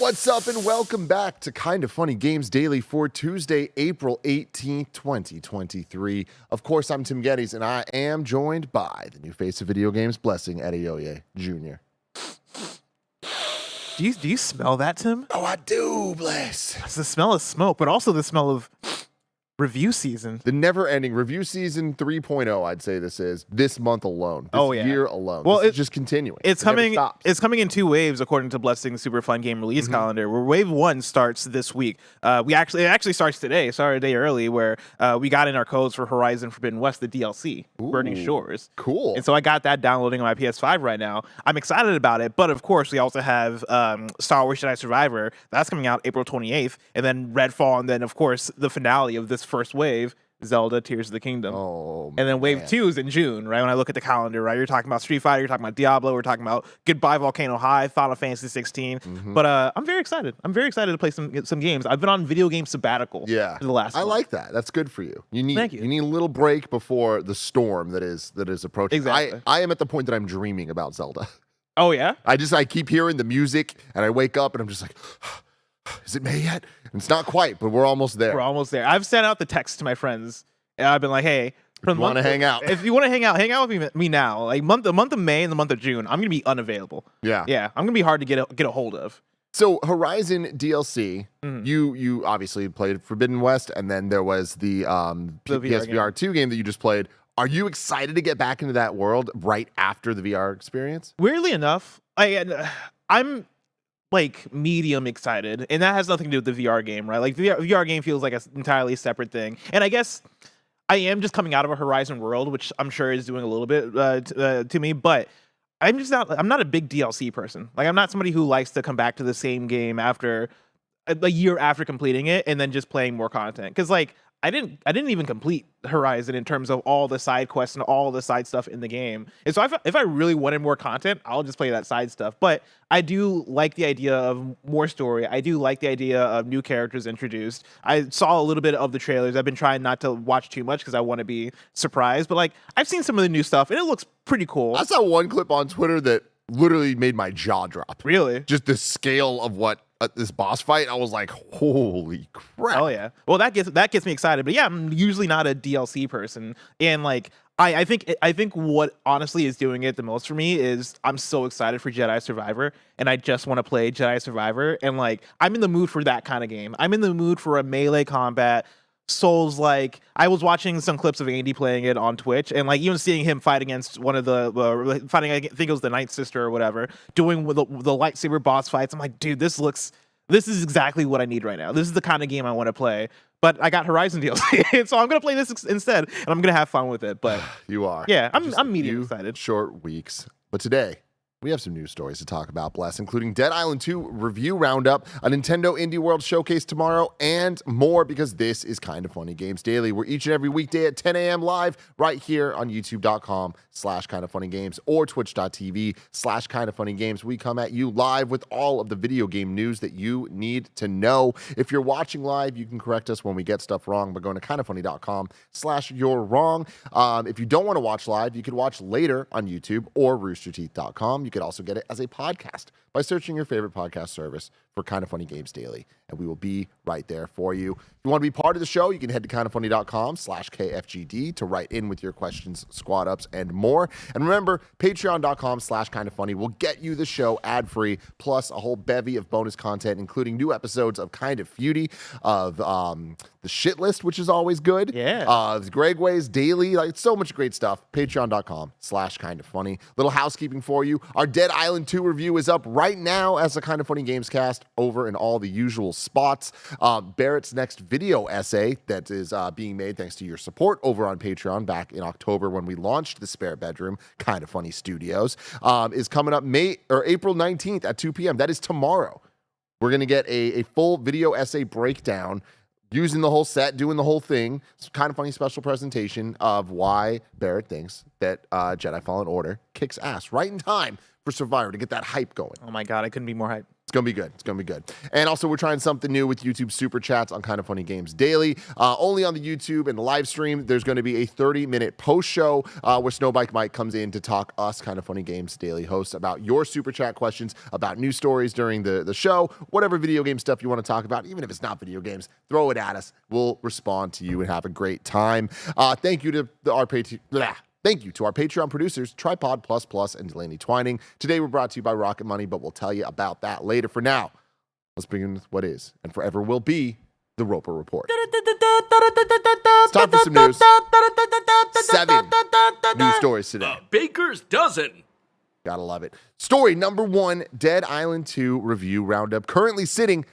What's up and welcome back to Kinda Funny Games Daily for Tuesday, April 18th, 2023. Of course, I'm Tim Geddes, and I am joined by the new face of video games, Blessing Adeoye Jr. Do you smell that, Tim? Oh, I do, Bless. It's the smell of smoke, but also the smell of review season. The never-ending review season 3.0, I'd say this is, this month alone, this year alone. Well, it's just continuing. It's coming in two waves, according to Blessing's Super Fun Game release calendar, where wave 1 starts this week. It actually starts today, sorry, a day early, where we got in our codes for Horizon Forbidden West, the DLC, Burning Shores. Cool. And so I got that downloading on my PS5 right now. I'm excited about it, but of course, we also have Star Wars Jedi Survivor. That's coming out April 28th, and then Redfall, and then, of course, the finale of this first wave, Zelda Tears of the Kingdom. Oh, and then wave 2 is in June, right? When I look at the calendar, right? You're talking about Street Fighter, you're talking about Diablo, we're talking about Goodbye Volcano High, Final Fantasy 16. But I'm very excited. I'm very excited to play some games. I've been on video game sabbatical for the last month. like that. That's good for you. Thank you. You need a little break before the storm that is approaching. Exactly. I am at the point that I'm dreaming about Zelda. Oh, yeah? I keep hearing the music, and I wake up, and I'm just like, is it May yet? And it's not quite, but we're almost there. We're almost there. I've sent out the text to my friends, and I've been like, hey, you want to hang out? If you want to hang out with me now. Like the month of May and the month of June, I'm gonna be unavailable. Yeah, I'm gonna be hard to get a hold of. So Horizon DLC, you obviously played Forbidden West, and then there was the PSVR 2 game that you just played. Are you excited to get back into that world right after the VR experience? Weirdly enough, I'm like medium excited, and that has nothing to do with the VR game, right? Like the VR game feels like an entirely separate thing, and I guess I am just coming out of a Horizon world, which I'm sure is doing a little bit to me, but I'm not a big DLC person. Like I'm not somebody who likes to come back to the same game after a year after completing it and then just playing more content. Because like I didn't even complete Horizon in terms of all the side quests and all the side stuff in the game. And so if I really wanted more content, I'll just play that side stuff. But I do like the idea of more story. I do like the idea of new characters introduced. I saw a little bit of the trailers. I've been trying not to watch too much because I want to be surprised. But like I've seen some of the new stuff and it looks pretty cool. I saw one clip on Twitter that literally made my jaw drop. Really? Just the scale of what this boss fight, I was like, holy crap. Oh yeah. Well, that gets me excited. But yeah, I'm usually not a DLC person, and like I think what honestly is doing it the most for me is I'm so excited for Jedi Survivor, and I just want to play Jedi Survivor, and like I'm in the mood for that kind of game. I'm in the mood for a melee combat. Souls like I was watching some clips of Andy playing it on Twitch, and like even seeing him fight against one of the fighting, I think it was the Night Sister or whatever, doing the lightsaber boss fights. I'm like, dude, this is exactly what I need right now. This is the kind of game I want to play. But I got Horizon DLC, so I'm gonna play this instead, and I'm gonna have fun with it. But you are, yeah, I'm medium excited. Short weeks, but today we have some news stories to talk about, Bless, including Dead Island 2 review roundup, a Nintendo Indie World showcase tomorrow, and more, because this is Kinda Funny Games Daily. We're each and every weekday at 10 a.m. live right here on youtube.com/kindafunnygames or twitch.tv/kindafunnygames. We come at you live with all of the video game news that you need to know. If you're watching live, you can correct us when we get stuff wrong by going to kindafunny.com/you'rewrong. If you don't want to watch live, you can watch later on YouTube or roosterteeth.com. You could also get it as a podcast by searching your favorite podcast service for Kinda Funny Games Daily, and we will be right there for you. If you want to be part of the show, you can head to kindafunny.com/KFGD to write in with your questions, squad ups, and more. And remember, patreon.com/kindafunny will get you the show ad-free, plus a whole bevy of bonus content, including new episodes of Kind of Feudy, of the Shit List, which is always good. Yeah. Greg Way's Daily, like so much great stuff. Patreon.com/kindafunny. Little housekeeping for you. Our Dead Island 2 review is up right now as a Kinda Funny Gamescast over in all the usual spots. Barrett's next video essay that is being made thanks to your support over on Patreon back in October when we launched the Spare Bedroom, Kinda Funny Studios, is coming up April 19th at 2 p.m. That is tomorrow. We're going to get a full video essay breakdown using the whole set, doing the whole thing. It's kind of funny special presentation of why Barrett thinks that Jedi Fallen Order kicks ass right in time for Survivor to get that hype going. Oh my god, I couldn't be more hyped. going to be good. It's going to be good. And also, we're trying something new with YouTube SuperChats on Kinda Funny Games Daily. Only on the YouTube and the live stream, there's going to be a 30-minute post show where SnowBikeMike comes in to talk us Kinda Funny Games Daily hosts about your Super Chat questions, about news stories during the show, whatever video game stuff you want to talk about, even if it's not video games, throw it at us. We'll respond to you and have a great time. Thank you to our Thank you to our Patreon producers, Tripod Plus Plus and Delaney Twining. Today we're brought to you by Rocket Money, but we'll tell you about that later. For now, let's begin with what is and forever will be the Roper Report. It's time for some news. 7 news stories today. Baker's dozen. Gotta love it. Story number 1, Dead Island 2 review roundup, currently sitting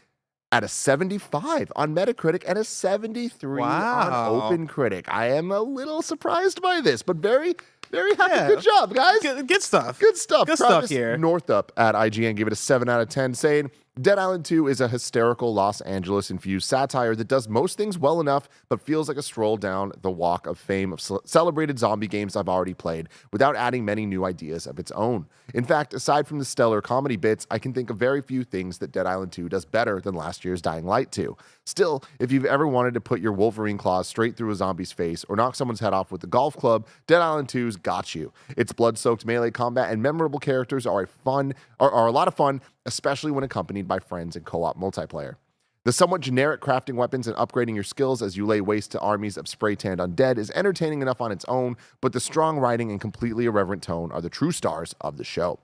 at a 75 on Metacritic and a 73 on OpenCritic. I am a little surprised by this, but very, very happy. Yeah. Good job, guys. Good stuff. Good stuff. Good Travis stuff here. Northup at IGN gave it a 7 out of 10, saying, Dead Island 2 is a hysterical Los Angeles-infused satire that does most things well enough, but feels like a stroll down the walk of fame of celebrated zombie games I've already played, without adding many new ideas of its own. In fact, aside from the stellar comedy bits, I can think of very few things that Dead Island 2 does better than last year's Dying Light 2. Still, if you've ever wanted to put your Wolverine claws straight through a zombie's face or knock someone's head off with a golf club, Dead Island 2's got you. Its blood-soaked melee combat and memorable characters are a lot of fun, especially when accompanied by friends and co-op multiplayer. The somewhat generic crafting weapons and upgrading your skills as you lay waste to armies of spray-tanned undead is entertaining enough on its own, but the strong writing and completely irreverent tone are the true stars of the show.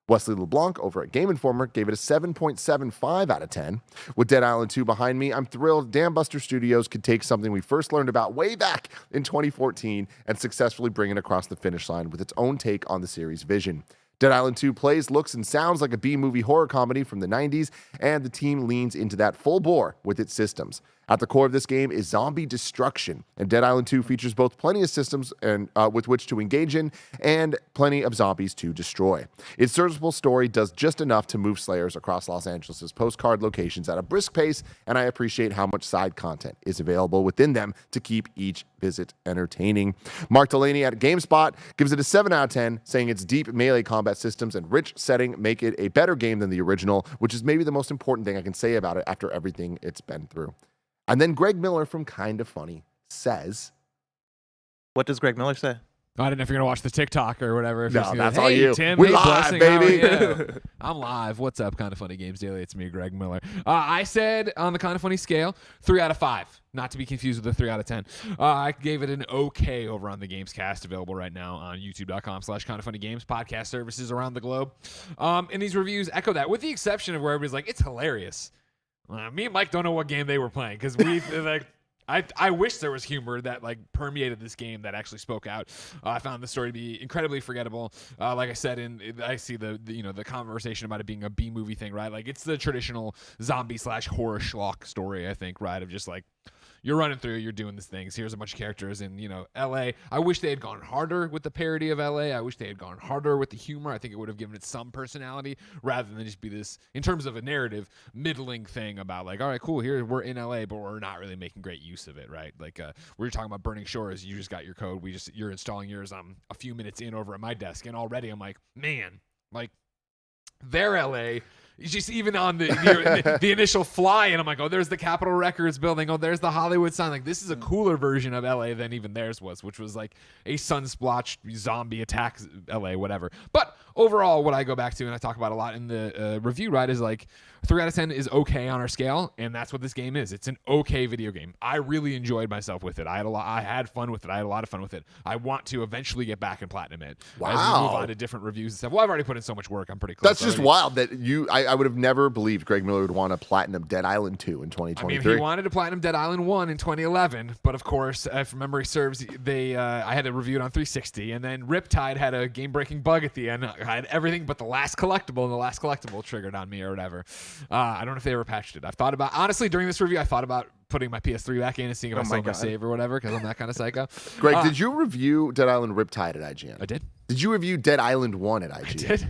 Wesley LeBlanc over at Game Informer gave it a 7.75 out of 10. With Dead Island 2 behind me, I'm thrilled Dambuster Studios could take something we first learned about way back in 2014 and successfully bring it across the finish line with its own take on the series' vision. Dead Island 2 plays, looks, and sounds like a B-movie horror comedy from the 90s, and the team leans into that full bore with its systems. At the core of this game is zombie destruction, and Dead Island 2 features both plenty of systems and with which to engage in and plenty of zombies to destroy. Its serviceable story does just enough to move Slayers across Los Angeles' postcard locations at a brisk pace, and I appreciate how much side content is available within them to keep each visit entertaining. Mark Delaney at GameSpot gives it a 7 out of 10, saying its deep melee combat systems and rich setting make it a better game than the original, which is maybe the most important thing I can say about it after everything it's been through. And then Greg Miller from Kinda Funny says, What does Greg Miller say? I didn't know if you're going to watch the TikTok or whatever. If No, that's hey, all you. Tim, We hey, live, Blessing, baby. how are you? I'm live. What's up, Kinda Funny Games Daily? It's me, Greg Miller. I said on the Kinda Funny scale, 3 out of 5. Not to be confused with the 3 out of 10. I gave it an okay over on the Gamescast, available right now on youtube.com/kindafunnygames, podcast services around the globe. And these reviews echo that, with the exception of where everybody's like, it's hilarious. Me and Mike don't know what game they were playing, because we like... I wish there was humor that like permeated this game that actually spoke out. I found the story to be incredibly forgettable. Like I said, I see the conversation about it being a B movie thing, right? Like it's the traditional zombie / horror schlock story, I think, right? Of just like you're running through, you're doing these things. Here's a bunch of characters in, LA. I wish they had gone harder with the parody of LA. I wish they had gone harder with the humor. I think it would have given it some personality rather than just be this, in terms of a narrative, middling thing about like, all right, cool, here we're in LA, but we're not really making great use of it, right? Like we were talking about Burning Shores. You just got your code. You're installing yours. I'm a few minutes in over at my desk, and already I'm like, man, like their LA. Just even on the initial fly, and I'm like, oh, there's the Capitol Records building. Oh, there's the Hollywood sign. Like, this is a cooler version of LA than even theirs was, which was like a sun-splotched zombie attack LA, whatever. But overall, what I go back to and I talk about a lot in the review, right, is like 3 out of 10 is okay on our scale, and that's what this game is. It's an okay video game. I really enjoyed myself with it. I had fun with it. I had a lot of fun with it. I want to eventually get back and platinum it. Wow. As we move on to different reviews and stuff. Well, I've already put in so much work. I'm pretty close. That's just wild that I would have never believed Greg Miller would want to platinum Dead Island 2 in 2023. I mean, he wanted to platinum Dead Island 1 in 2011, but of course, if memory serves, I had it reviewed on 360, and then Riptide had a game-breaking bug at the end. I had everything but the last collectible, and the last collectible triggered on me or whatever. I don't know if they ever patched it. I've thought about, honestly, during this review, I thought about putting my PS3 back in and seeing if I still have my save or whatever, because I'm that kind of psycho. Greg, did you review Dead Island Riptide at IGN? I did. Did you review Dead Island 1 at IGN? I did.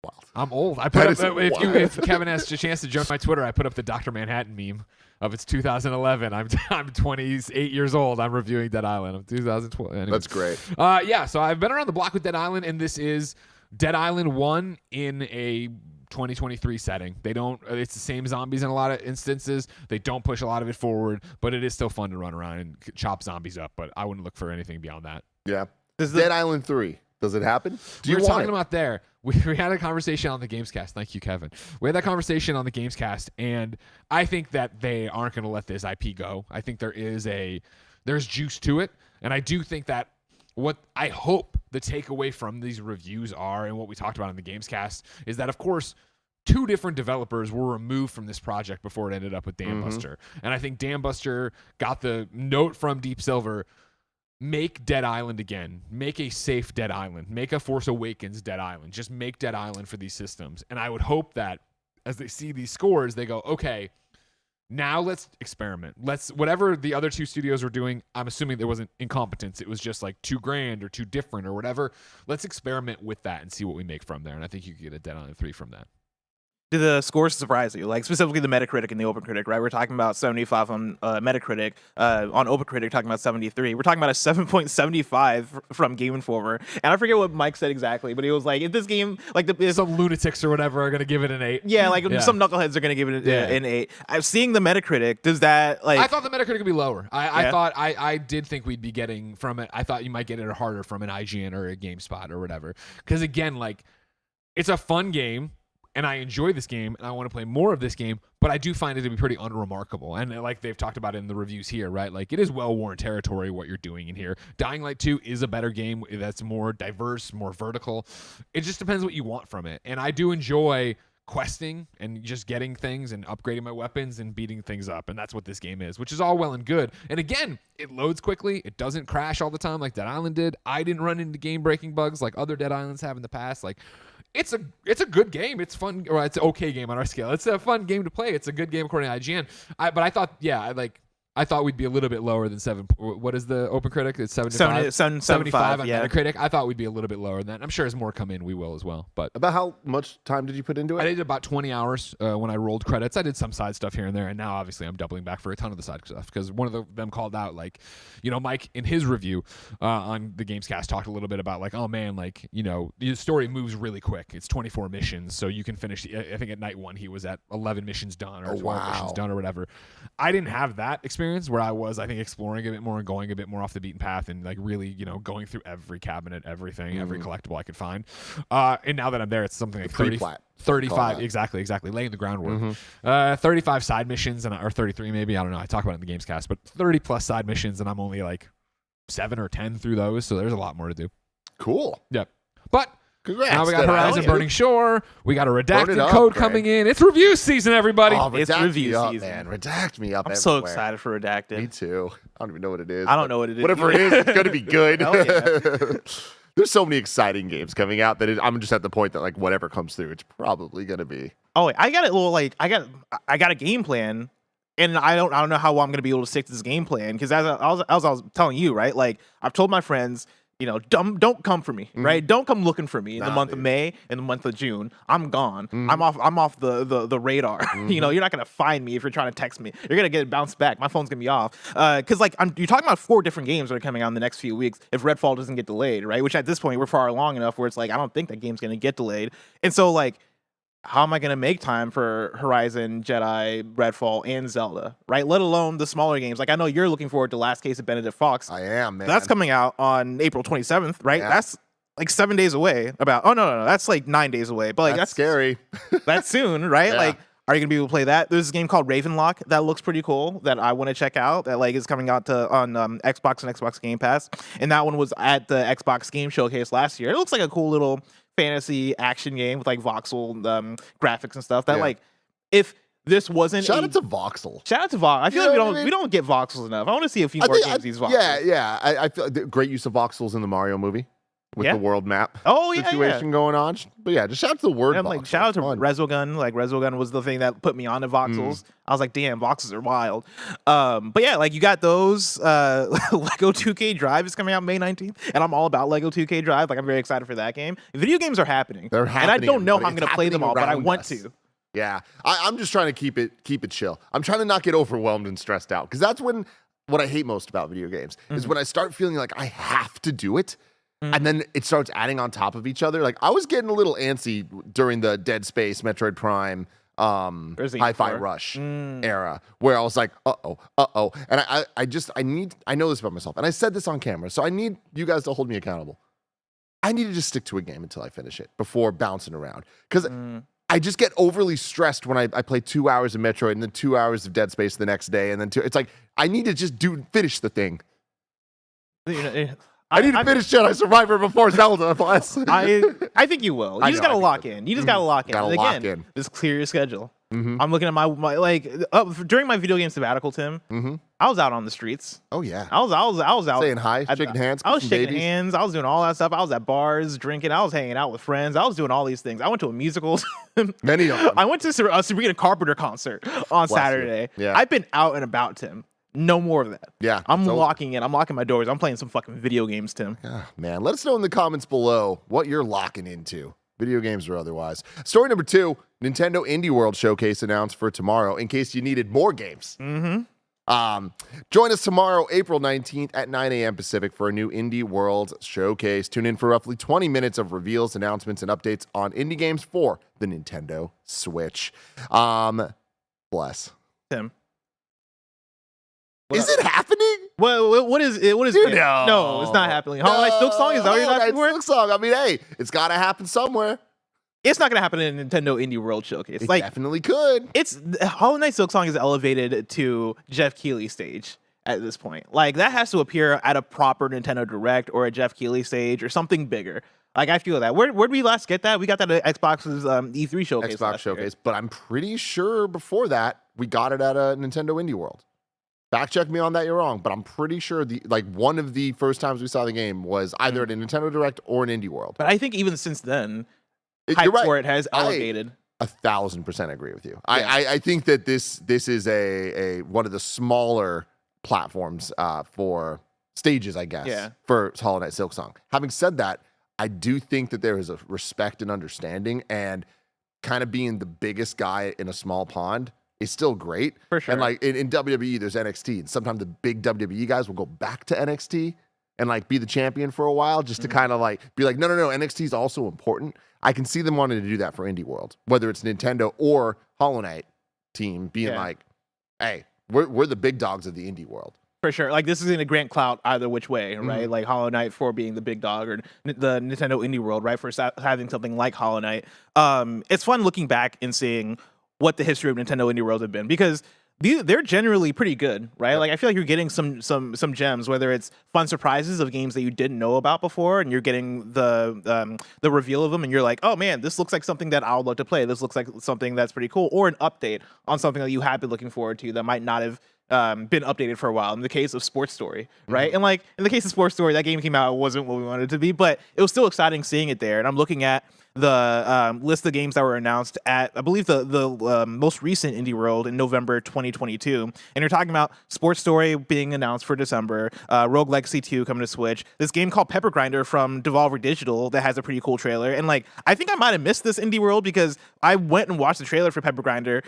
Wow. I'm old. I put up, if Kevin has a chance to jump my Twitter, I put up the Dr. Manhattan meme of it's 2011. I'm 28 years old. I'm reviewing Dead Island. I'm 2012. Anyway. That's great. Yeah, so I've been around the block with Dead Island, and this is Dead Island 1 in a 2023 setting. They don't. It's the same zombies in a lot of instances. They don't push a lot of it forward, but it is still fun to run around and chop zombies up. But I wouldn't look for anything beyond that. Yeah. Dead Island 3. Does it happen? We were talking about there. We had a conversation on the Gamescast. Thank you, Kevin. We had that conversation on the Gamescast, and I think that they aren't going to let this IP go. I think there's juice to it, and I do think that what I hope the takeaway from these reviews are, and what we talked about in the Gamescast, is that, of course, 2 different developers were removed from this project before it ended up with Dambuster. And I think Dambuster got the note from Deep Silver, make Dead Island again. Make a safe Dead Island. Make a Force Awakens Dead Island. Just make Dead Island for these systems. And I would hope that as they see these scores, they go, okay, now let's experiment. Whatever the other 2 studios were doing, I'm assuming there wasn't incompetence. It was just like too grand or too different or whatever. Let's experiment with that and see what we make from there. And I think you could get a Dead Island 3 from that. Do the scores surprise you? Like specifically the Metacritic and the OpenCritic, right? We're talking about 75 on Metacritic, on OpenCritic talking about 73. We're talking about a 7.75 from Game Informer, and I forget what Mike said exactly, but he was like, "If this game, like some lunatics or whatever, are gonna give it an 8." Yeah, like some knuckleheads are gonna give it an 8. I'm seeing the Metacritic. Does that like? I thought the Metacritic would be lower. I did think we'd be getting from it. I thought you might get it harder from an IGN or a GameSpot or whatever, because again, like, it's a fun game. And I enjoy this game, and I want to play more of this game, but I do find it to be pretty unremarkable. And like they've talked about in the reviews here, right? Like, it is well-worn territory what you're doing in here. Dying Light 2 is a better game that's more diverse, more vertical. It just depends what you want from it. And I do enjoy questing and just getting things and upgrading my weapons and beating things up. And that's what this game is, which is all well and good. And again, it loads quickly. It doesn't crash all the time like Dead Island did. I didn't run into game-breaking bugs like other Dead Islands have in the past. Like, it's a good game. It's fun. Or it's an okay game on our scale. It's a fun game to play. It's a good game according to IGN. But I thought, I thought we'd be a little bit lower than 7. What is the OpenCritic? It's 75? 75 on Metacritic. I thought we'd be a little bit lower than that. I'm sure as more come in, we will as well. But about how much time did you put into it? I did about 20 hours when I rolled credits. I did some side stuff here and there, and now obviously I'm doubling back for a ton of the side stuff because one of them called out, like, Mike in his review on the Gamescast talked a little bit about, like, oh man, like, the story moves really quick. It's 24 missions, so you can finish. I think at night 1 he was at 11 missions done or 12 missions done or whatever. I didn't have that experience where I was, I think, exploring a bit more and going a bit more off the beaten path and like really, going through every cabinet, everything, every collectible I could find. And now that I'm there, it's something like 35, exactly, laying the groundwork. 35 side missions or 33 maybe, I don't know. I talk about it in the Gamescast, but 30 plus side missions, and I'm only like 7 or 10 through those, so there's a lot more to do. Cool. Yep. But congrats. Now we got Horizon Burning Shore. We got a redacted code coming in. It's review season, everybody. Oh, it's review season, man. Redact me up. I'm so excited for redacted. Me too. I don't even know what it is. I don't know what it is. Whatever it is, it's going to be good. Oh, yeah. There's so many exciting games coming out that I'm just at the point that like whatever comes through, it's probably going to be. Oh, I got it. Well, like I got a game plan. And I don't know how I'm gonna be able to stick to this game plan because as I was telling you, right? Like I've told my friends, don't come for me, right? Don't come looking for me in the month of May and the month of June. I'm gone. I'm off the radar. You're not gonna find me if you're trying to text me. You're gonna get bounced back. My phone's gonna be off. Because you're talking about 4 different games that are coming out in the next few weeks if Redfall doesn't get delayed, right? Which at this point we're far along enough where it's like I don't think that game's gonna get delayed. And so like, how am I going to make time for Horizon, Jedi, Redfall, and Zelda, right? Let alone the smaller games. Like, I know you're looking forward to Last Case of Benedict Fox. I am, man. That's coming out on April 27th, right? Yeah. That's like 7 days away. No. That's like 9 days away. But like that's scary. That's soon, right? Yeah. Like, are you going to be able to play that? There's a game called Ravenlock that looks pretty cool that I want to check out that like is coming out on Xbox and Xbox Game Pass. And that one was at the Xbox Game Showcase last year. It looks like a cool little fantasy action game with like voxel graphics and stuff that like if this wasn't shout out to voxel. I feel like we don't get voxels enough. I want to see a few more games these voxels. Yeah. I feel great use of voxels in the Mario movie with the world map situation going on. But yeah, just shout out to the word voxel. Like shout out to Resogun. Like Resogun was the thing that put me on to voxels. I was like, damn, voxels are wild. But yeah, like you got those. Lego 2K Drive is coming out May 19th, and I'm all about Lego 2K Drive. Like I'm very excited for that game. Video games are happening. They're happening, and I don't know how I'm going to play them all, but I want to. Yeah, I'm just trying to keep it chill. I'm trying to not get overwhelmed and stressed out because that's what I hate most about video games is when I start feeling like I have to do it. and then it starts adding on top of each other. Like I was getting a little antsy during the Dead Space, Metroid Prime, Hi-Fi Rush era, where I was like, uh-oh. And I know this about myself, and I said this on camera, so I need you guys to hold me accountable. I need to just stick to a game until I finish it before bouncing around. Because I just get overly stressed when I play 2 hours of Metroid and then 2 hours of Dead Space the next day. And then it's like, I need to just finish the thing. I need to finish Jedi Survivor before Zelda. I think you will. You just gotta lock in. You just gotta lock in. Gotta lock in. Just clear your schedule. I'm looking at my during my video game sabbatical, Tim. I was out on the streets. Oh yeah. I was out saying hi, shaking hands. I was shaking hands. I was doing all that stuff. I was at bars, drinking. I was hanging out with friends. I was doing all these things. I went to a musical. Many of them. I went to a Sabrina Carpenter concert on Saturday. Yeah. I've been out and about, Tim. No more of that. Yeah. I'm locking in. I'm locking my doors. I'm playing some fucking video games, Tim. Man, let us know in the comments below what you're locking into. Video games or otherwise. Story number 2, Nintendo Indie World Showcase announced for tomorrow in case you needed more games. Join us tomorrow, April 19th at 9 a.m. Pacific for a new Indie World Showcase. Tune in for roughly 20 minutes of reveals, announcements, and updates on indie games for the Nintendo Switch. Bless. Tim. Is it happening? What is it? What is it? No, it's not happening. Hollow Knight Silksong, is that what you're asking for? Silksong. I mean, hey, it's got to happen somewhere. It's not going to happen in a Nintendo Indie World Showcase. It definitely could. It's Hollow Knight Silksong is elevated to Jeff Keighley stage at this point. Like that has to appear at a proper Nintendo Direct or a Jeff Keighley stage or something bigger. Like I feel that. Where did we last get that? We got that at Xbox's E3 showcase. Xbox showcase, but I'm pretty sure before that we got it at a Nintendo Indie World. Fact check me on that, you're wrong, but I'm pretty sure one of the first times we saw the game was either at a Nintendo Direct or an Indie World. But I think even since then, hype for it has elevated. 1,000% agree with you. Yeah. I think that this is a one of the smaller platforms for stages, I guess, for Hollow Knight Silksong. Having said that, I do think that there is a respect and understanding, and kind of being the biggest guy in a small pond is still great. For sure. And like in WWE, there's NXT, and sometimes the big WWE guys will go back to NXT and like be the champion for a while just to kind of like be like, no, NXT is also important. I can see them wanting to do that for Indie World, whether it's Nintendo or Hollow Knight team being like, hey, we're the big dogs of the Indie World. For sure. Like, this is going to grant clout either which way, right? Like, Hollow Knight for being the big dog, or the Nintendo Indie World, right, for having something like Hollow Knight. It's fun looking back and seeing what the history of Nintendo Indie World have been, because they're generally pretty good, right? Like, I feel like you're getting some gems, whether it's fun surprises of games that you didn't know about before, and you're getting the reveal of them, and you're like, oh man, this looks like something that I would love to play. This looks like something that's pretty cool, or an update on something that you have been looking forward to that might not have been updated for a while. In the case of Sports Story, right? And like in the case of Sports Story, that game came out, it wasn't what we wanted it to be, but it was still exciting seeing it there. And I'm looking at the list of games that were announced at, I believe, the most recent Indie World in November 2022. And you're talking about Sports Story being announced for December, Rogue Legacy 2 coming to Switch, this game called Pepper Grinder from Devolver Digital that has a pretty cool trailer. And like, I think I might have missed this Indie World because I went and watched the trailer for Pepper Grinder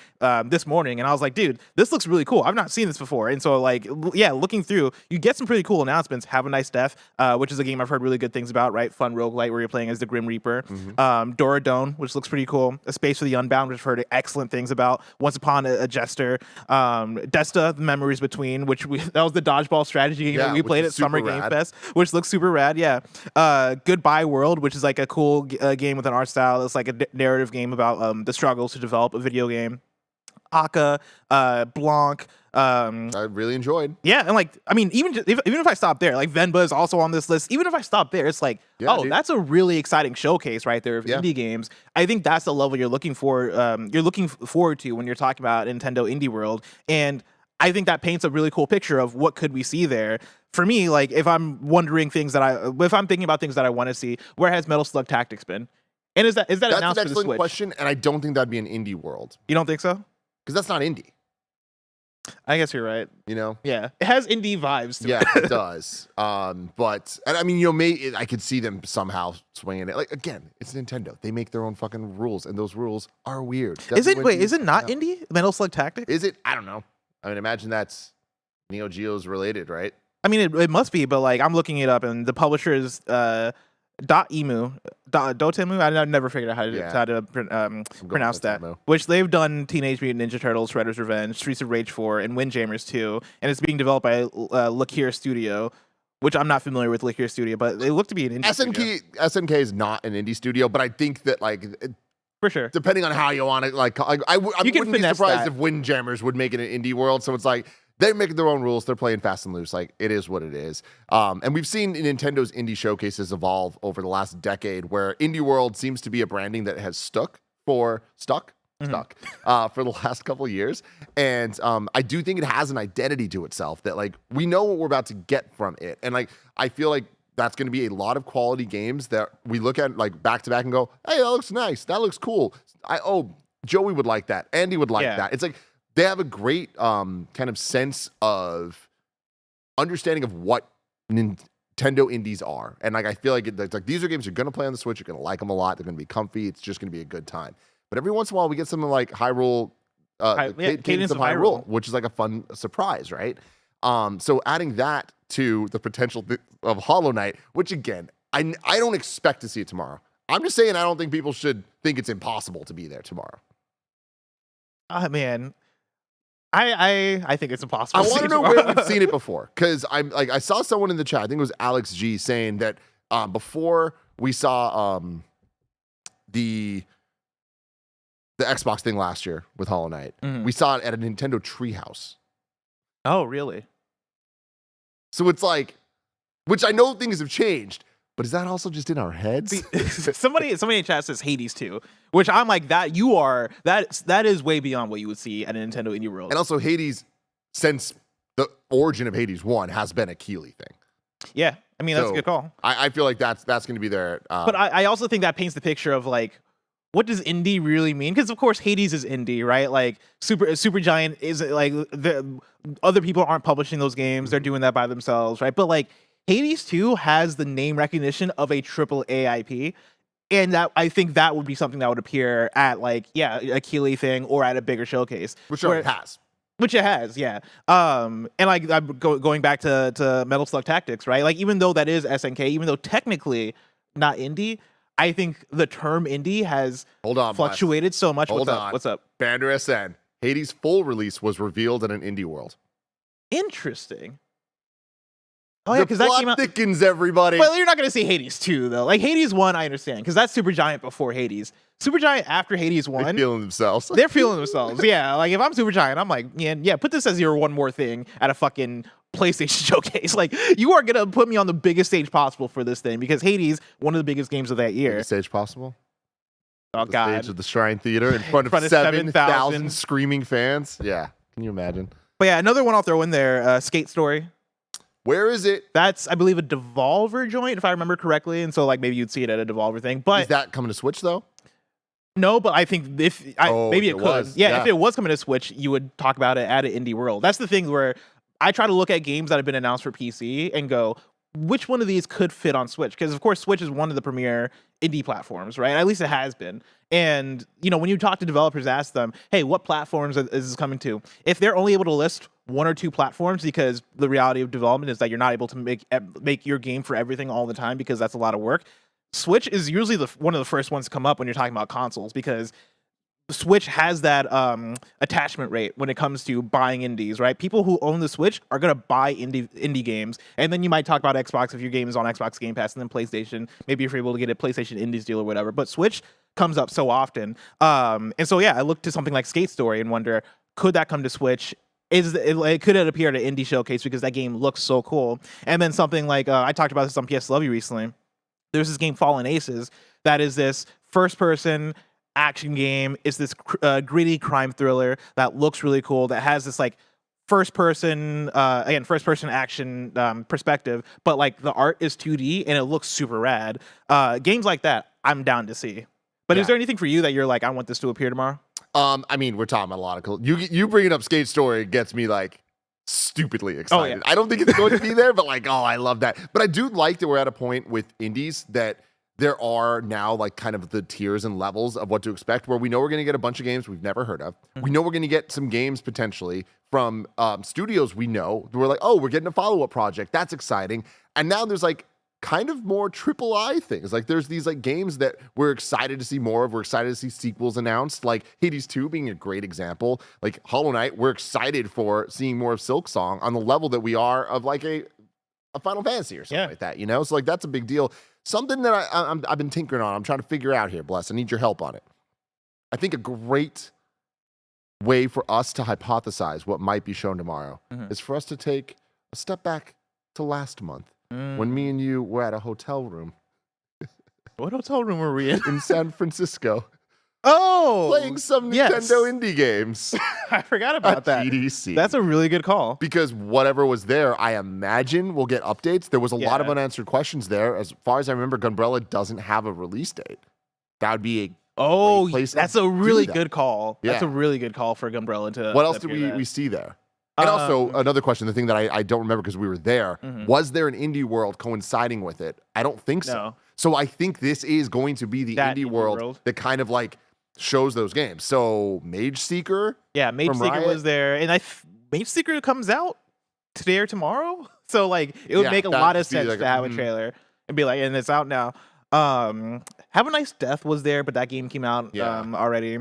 this morning, and I was like, dude, this looks really cool. I've not seen this before. And so like, yeah, looking through, you get some pretty cool announcements. Have a Nice Death, which is a game I've heard really good things about, right? Fun roguelite where you're playing as the Grim Reaper. Dora Dome, which looks pretty cool. A Space for the Unbound, which I've heard excellent things about. Once Upon a Jester. Desta, The Memories Between, which that was the dodgeball strategy game that we played at Summer Game Fest, which looks super rad, yeah. Goodbye World, which is like a cool game with an art style. It's like a narrative game about the struggles to develop a video game. Aka, Blanc. I really enjoyed. Yeah, and like, I mean, even if I stop there, like Venba is also on this list. Even if I stop there, it's like, dude, that's a really exciting showcase right there of indie games. I think that's the level you're looking for. You're looking forward to when you're talking about Nintendo Indie World, and I think that paints a really cool picture of what could we see there. For me, like if I'm thinking about things that I want to see, where has Metal Slug Tactics been? And is that that's announced an for the excellent Switch? question, and I don't think that'd be an Indie World. You don't think so? Because that's not indie. I guess you're right. You know? Yeah. It has indie vibes to it. It does. But, and I mean, you know, I could see them somehow swinging it. Like, again, it's Nintendo. They make their own fucking rules, and those rules are weird. Is it not indie? Metal Slug Tactics? Is it? I don't know. I mean, imagine that's Neo Geo's related, right? I mean, it must be, but like, I'm looking it up, and the publisher is Dotemu. I never figured out how to pronounce that. Dotemu. Which they've done Teenage Mutant Ninja Turtles, Shredder's Revenge, Streets of Rage 4, and Windjammers 2, and it's being developed by Lakir Studio, which I'm not familiar with Lakir Studio, but they look to be an indie studio. SNK is not an indie studio, but I think that For sure. depending on how you want it, I wouldn't be surprised if Windjammers would make it an indie world. So it's like they're making their own rules. They're playing fast and loose. Like, it is what it is. And we've seen Nintendo's indie showcases evolve over the last decade, where indie world seems to be a branding that has stuck for the last couple of years. And I do think it has an identity to itself that, like, we know what we're about to get from it. And, like, I feel like that's going to be a lot of quality games that we look at, like, back to back and go, hey, that looks nice. That looks cool. Joey would like that. Andy would like that. It's like they have a great kind of sense of understanding of what Nintendo indies are. And, like, I feel like it's like these are games you're going to play on the Switch. You're going to like them a lot. They're going to be comfy. It's just going to be a good time. But every once in a while, we get something like Cadence of Hyrule, which is like a fun surprise, right? So adding that to the potential of Hollow Knight, which again, I don't expect to see it tomorrow. I'm just saying I don't think people should think it's impossible to be there tomorrow. Man, I think it's impossible. I want to know where we've seen it before, because I saw someone in the chat. I think it was Alex G saying that before we saw the Xbox thing last year with Hollow Knight, we saw it at a Nintendo Treehouse. Oh, really? So it's like, which I know things have changed, but is that also just in our heads? somebody in chat says Hades 2, which I'm like, that is way beyond what you would see at a Nintendo Indie World. And also Hades, since the origin of Hades 1, has been a Keeley thing. Yeah, I mean, that's a good call. I feel like that's going to be there. But I also think that paints the picture of, like, what does indie really mean? Because of course Hades is indie, right? Like Supergiant is like other people aren't publishing those games; they're doing that by themselves, right? But like Hades 2 has the name recognition of a triple A IP, and that I think that would be something that would appear at a Keeley thing or at a bigger showcase, which it has. Which it has, yeah. And like I'm going back to Metal Slug Tactics, right? Like even though that is SNK, even though technically not indie, I think the term indie has fluctuated so much. What's up? Bander SN. Hades' full release was revealed at an indie world. Interesting. Oh yeah, because that came out. Thickens, everybody. Well, you're not going to see Hades 2 though. Like Hades 1, I understand, because that's Supergiant before Hades. Supergiant after Hades 1, they're feeling themselves. They're feeling themselves. Yeah, like if I'm Supergiant, I'm like, yeah, put this as your one more thing at a fucking PlayStation showcase. Like, you are gonna put me on the biggest stage possible for this thing, because Hades, one of the biggest games of that year. Biggest stage possible? Oh, God. Stage of the Shrine Theater in front of 7,000 screaming fans. Yeah, can you imagine? But yeah, another one I'll throw in there, Skate Story. Where is it? That's, I believe, a Devolver joint, if I remember correctly, and so like maybe you'd see it at a Devolver thing. But is that coming to Switch though? No, but I think maybe it could. Yeah, if it was coming to Switch, you would talk about it at an indie world. That's the thing where I try to look at games that have been announced for PC and go, which one of these could fit on Switch? Because of course, Switch is one of the premier indie platforms, right? At least it has been. And when you talk to developers, ask them, hey, what platforms is this coming to? If they're only able to list one or two platforms, because the reality of development is that you're not able to make your game for everything all the time, because that's a lot of work. Switch is usually one of the first ones to come up when you're talking about consoles, because Switch has that attachment rate when it comes to buying indies, right? People who own the Switch are going to buy indie games. And then you might talk about Xbox if your game is on Xbox Game Pass, and then PlayStation, maybe if you're able to get a PlayStation Indies deal or whatever. But Switch comes up so often. And so, yeah, I look to something like Skate Story and wonder, could that come to Switch? Could it appear at an indie showcase, because that game looks so cool? And then something like, I talked about this on PS Love You recently. There's this game, Fallen Aces, that is this first-person action game. It's this gritty crime thriller that looks really cool, that has this like first-person action perspective, but like the art is 2D and it looks super rad. Games like that, I'm down to see. But is there anything for you that you're like, I want this to appear tomorrow? I mean, we're talking about a lot of cool. You bringing up Skate Story gets me like stupidly excited. I don't think it's going to be there, but like, I love that. But I do like that we're at a point with indies that there are now like kind of the tiers and levels of what to expect, where we know we're going to get a bunch of games we've never heard of. We know we're going to get some games potentially from studios we know. We're like, we're getting a follow-up project. That's exciting. And now there's like kind of more AAA things. Like there's these like games that we're excited to see more of. We're excited to see sequels announced, like Hades 2 being a great example. Like Hollow Knight, we're excited for seeing more of Silksong on the level that we are of like a Final Fantasy or something like that, you know? So like that's a big deal. Something that I've been tinkering on. I'm trying to figure out here, Bless. I need your help on it. I think a great way for us to hypothesize what might be shown tomorrow is for us to take a step back to last month when me and you were at a hotel room. What hotel room were we in San Francisco. Oh, Playing some Nintendo indie games. I forgot about that. GDC. That's a really good call. Because whatever was there, I imagine we'll get updates. There was a lot of unanswered questions there. As far as I remember, Gunbrella doesn't have a release date. That would be a place that's a really that. good call. Yeah. That's a really good call for Gunbrella to. What else did we see there? And also another question, the thing that I don't remember because we were there, was there an indie world coinciding with it? I don't think so. No. So I think this is going to be the indie world that kind of like shows those games. So Mage Seeker. Yeah, Mage Seeker was there. And Mage Seeker comes out today or tomorrow. So like it would make a lot of sense to have a trailer and be like, and it's out now. Have a Nice Death was there, but that game came out already.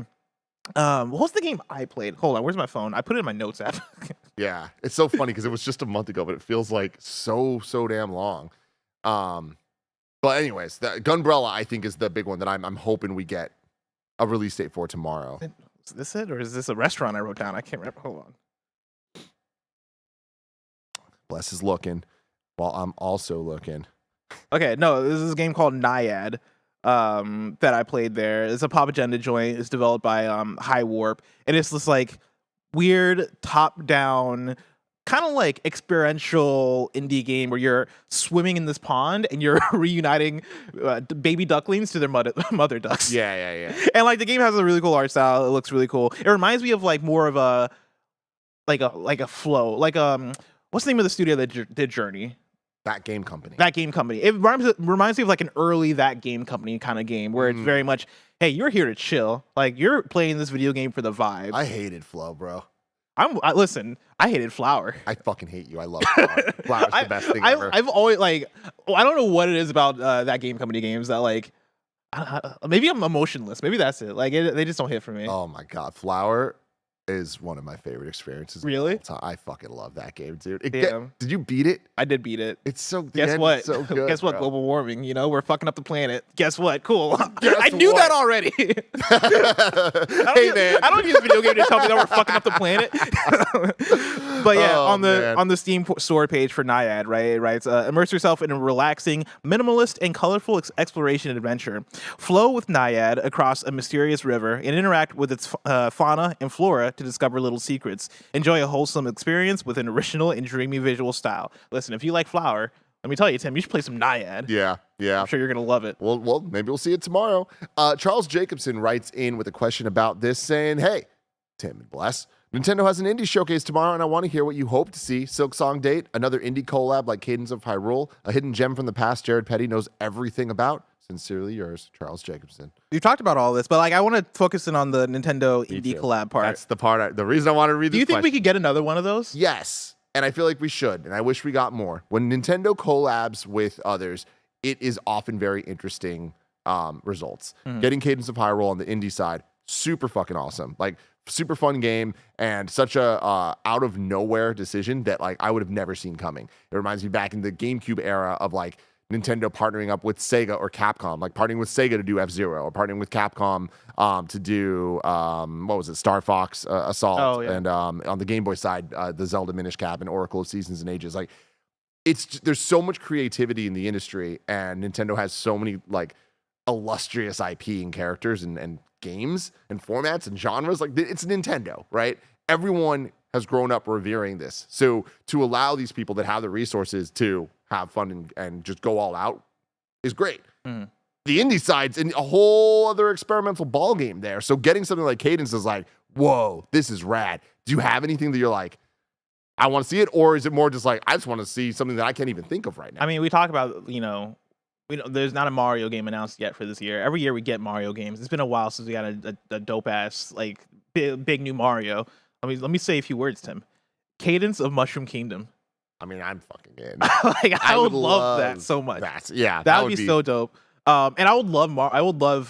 What was the game I played? Hold on, where's my phone? I put it in my notes app. Yeah, it's so funny because it was just a month ago, but it feels like so damn long. But anyways, the Gunbrella I think is the big one that I'm hoping we get a release date for tomorrow. Is this it, or is this a restaurant I wrote down? I can't remember. Hold on. Bless is looking, while I'm also looking. Okay, no, this is a game called Naiad. That I played there. It's a Pop Agenda joint. It's developed by High Warp, and it's this like weird top-down, kind of like experiential indie game where you're swimming in this pond and you're reuniting baby ducklings to their mother ducks. Yeah. And like the game has a really cool art style. It looks really cool. It reminds me of like more of a like a flow. Like what's the name of the studio that did Journey? That Game Company. It reminds me of like an early That Game Company kind of game where it's very much, hey, you're here to chill. Like you're playing this video game for the vibe. I hated Flow, bro. Listen, I hated Flower. I fucking hate you. I love Flower. Flower's the best thing ever. I've always like, I don't know what it is about That Game Company games that like, maybe I'm emotionless. Maybe that's it. Like they just don't hit for me. Oh my God. Flower is one of my favorite experiences. Really? I fucking love that game, dude. Damn. Did you beat it? I did beat it. It's so Guess what? So good, Guess what? bro. Global warming. You know, we're fucking up the planet. Guess what? Cool. Guess I knew what? that already. I don't use video game to tell me that we're fucking up the planet. But yeah, on the Steam store page for Naiad, right? It writes, immerse yourself in a relaxing, minimalist, and colorful exploration and adventure. Flow with Naiad across a mysterious river and interact with its fauna and flora to discover little secrets. Enjoy a wholesome experience with an original and dreamy visual style. Listen, if you like Flower, let me tell you, Tim, you should play some Naiad. Yeah. I'm sure you're going to love it. Well, maybe we'll see it tomorrow. Charles Jakobsen writes in with a question about this saying, hey, Tim and Bless, Nintendo has an indie showcase tomorrow, and I want to hear what you hope to see. Silksong date, another indie collab like Cadence of Hyrule, a hidden gem from the past Jared Petty knows everything about. Sincerely yours, Charles Jakobsen. We've talked about all this, but like I want to focus in on the Nintendo indie collab part. That's the part. The reason I want to read this. Do you think we question. could get another one of those? Yes, and I feel like we should, and I wish we got more. When Nintendo collabs with others, it is often very interesting results. Getting Cadence of Hyrule on the indie side, super fucking awesome. Like super fun game and such a out of nowhere decision that like I would have never seen coming. It reminds me back in the GameCube era of like Nintendo partnering up with Sega or Capcom, like partnering with Sega to do F-Zero or partnering with Capcom to do, what was it, Star Fox Assault. And on the Game Boy side, the Zelda Minish Cap and Oracle of Seasons and Ages. Like, there's so much creativity in the industry, and Nintendo has so many, like, illustrious IP and characters and games and formats and genres. Like, it's Nintendo, right? Everyone has grown up revering this. So to allow these people that have the resources to have fun and just go all out is great. The indie side's in a whole other experimental ball game there. So getting something like Cadence is like, whoa, this is rad. Do you have anything that you're like, I want to see it? Or is it more just like, I just want to see something that I can't even think of right now? I mean, we talk about, there's not a Mario game announced yet for this year. Every year we get Mario games. It's been a while since we got a dope ass, like big new Mario. Let me say a few words, Tim. Cadence of Mushroom Kingdom. I mean, I'm fucking in. Like I would love that so much. That would be so dope. And I would love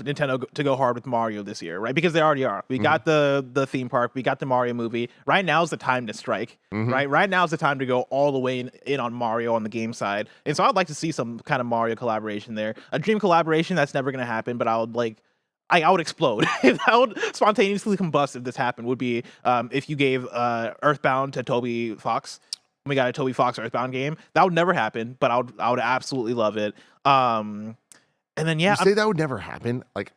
Nintendo to go hard with Mario this year, right? Because they already are. We got the theme park, we got the Mario movie. Right now is the time to strike, right? Right now is the time to go all the way in on Mario on the game side. And so I'd like to see some kind of Mario collaboration there. A dream collaboration that's never gonna happen, but I would explode. I would spontaneously combust if this happened. Would be if you gave Earthbound to Toby Fox. We got a Toby Fox Earthbound game. That would never happen, but I would absolutely love it. And then you say that would never happen. Like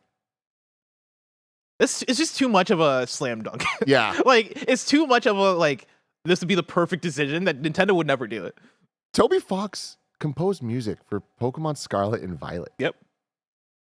it's just too much of a slam dunk. Yeah, like it's too much of a this would be the perfect decision that Nintendo would never do it. Toby Fox composed music for Pokemon Scarlet and Violet. Yep,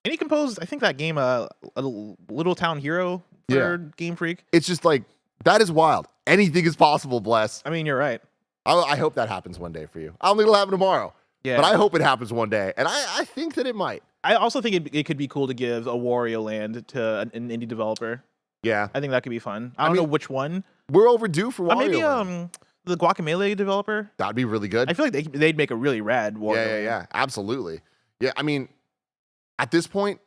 and he composed I think that game a Little Town Hero for Game Freak. It's just like that is wild. Anything is possible. Bless. I mean, you're right. I hope that happens one day for you. I don't think it'll happen tomorrow. Yeah, but I hope it happens one day, and I think that it might. I also think it could be cool to give a Wario Land to an indie developer. Yeah, I think that could be fun. I don't know which one. We're overdue for Wario. Maybe Land. The Guacamelee developer. That'd be really good. I feel like they'd make a really rad Wario. Yeah, absolutely. Yeah, I mean, at this point,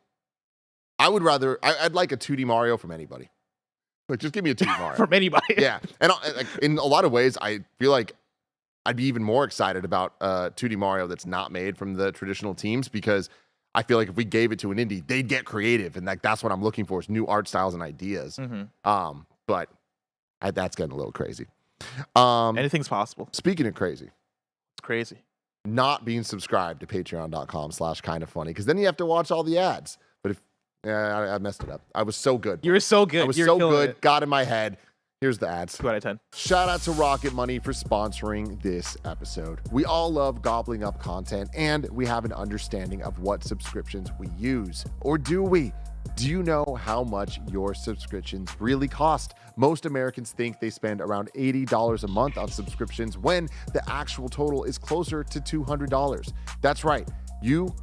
I'd like a 2D Mario from anybody. Like, just give me a 2D Mario from anybody. Yeah, and in a lot of ways, I feel like I'd be even more excited about 2D Mario that's not made from the traditional teams, because I feel like if we gave it to an indie, they'd get creative, and that's what I'm looking for is new art styles and ideas. But that's getting a little crazy. Anything's possible. Speaking of crazy, it's crazy. Not being subscribed to patreon.com/kindafunny, because then you have to watch all the ads. But I messed it up. I was so good. You were so good. I was so good. Got in my head. Here's the ads. 2 out of 10. Shout out to Rocket Money for sponsoring this episode. We all love gobbling up content, and we have an understanding of what subscriptions we use. Or do we? Do you know how much your subscriptions really cost? Most Americans think they spend around $80 a month on subscriptions when the actual total is closer to $200. That's right. You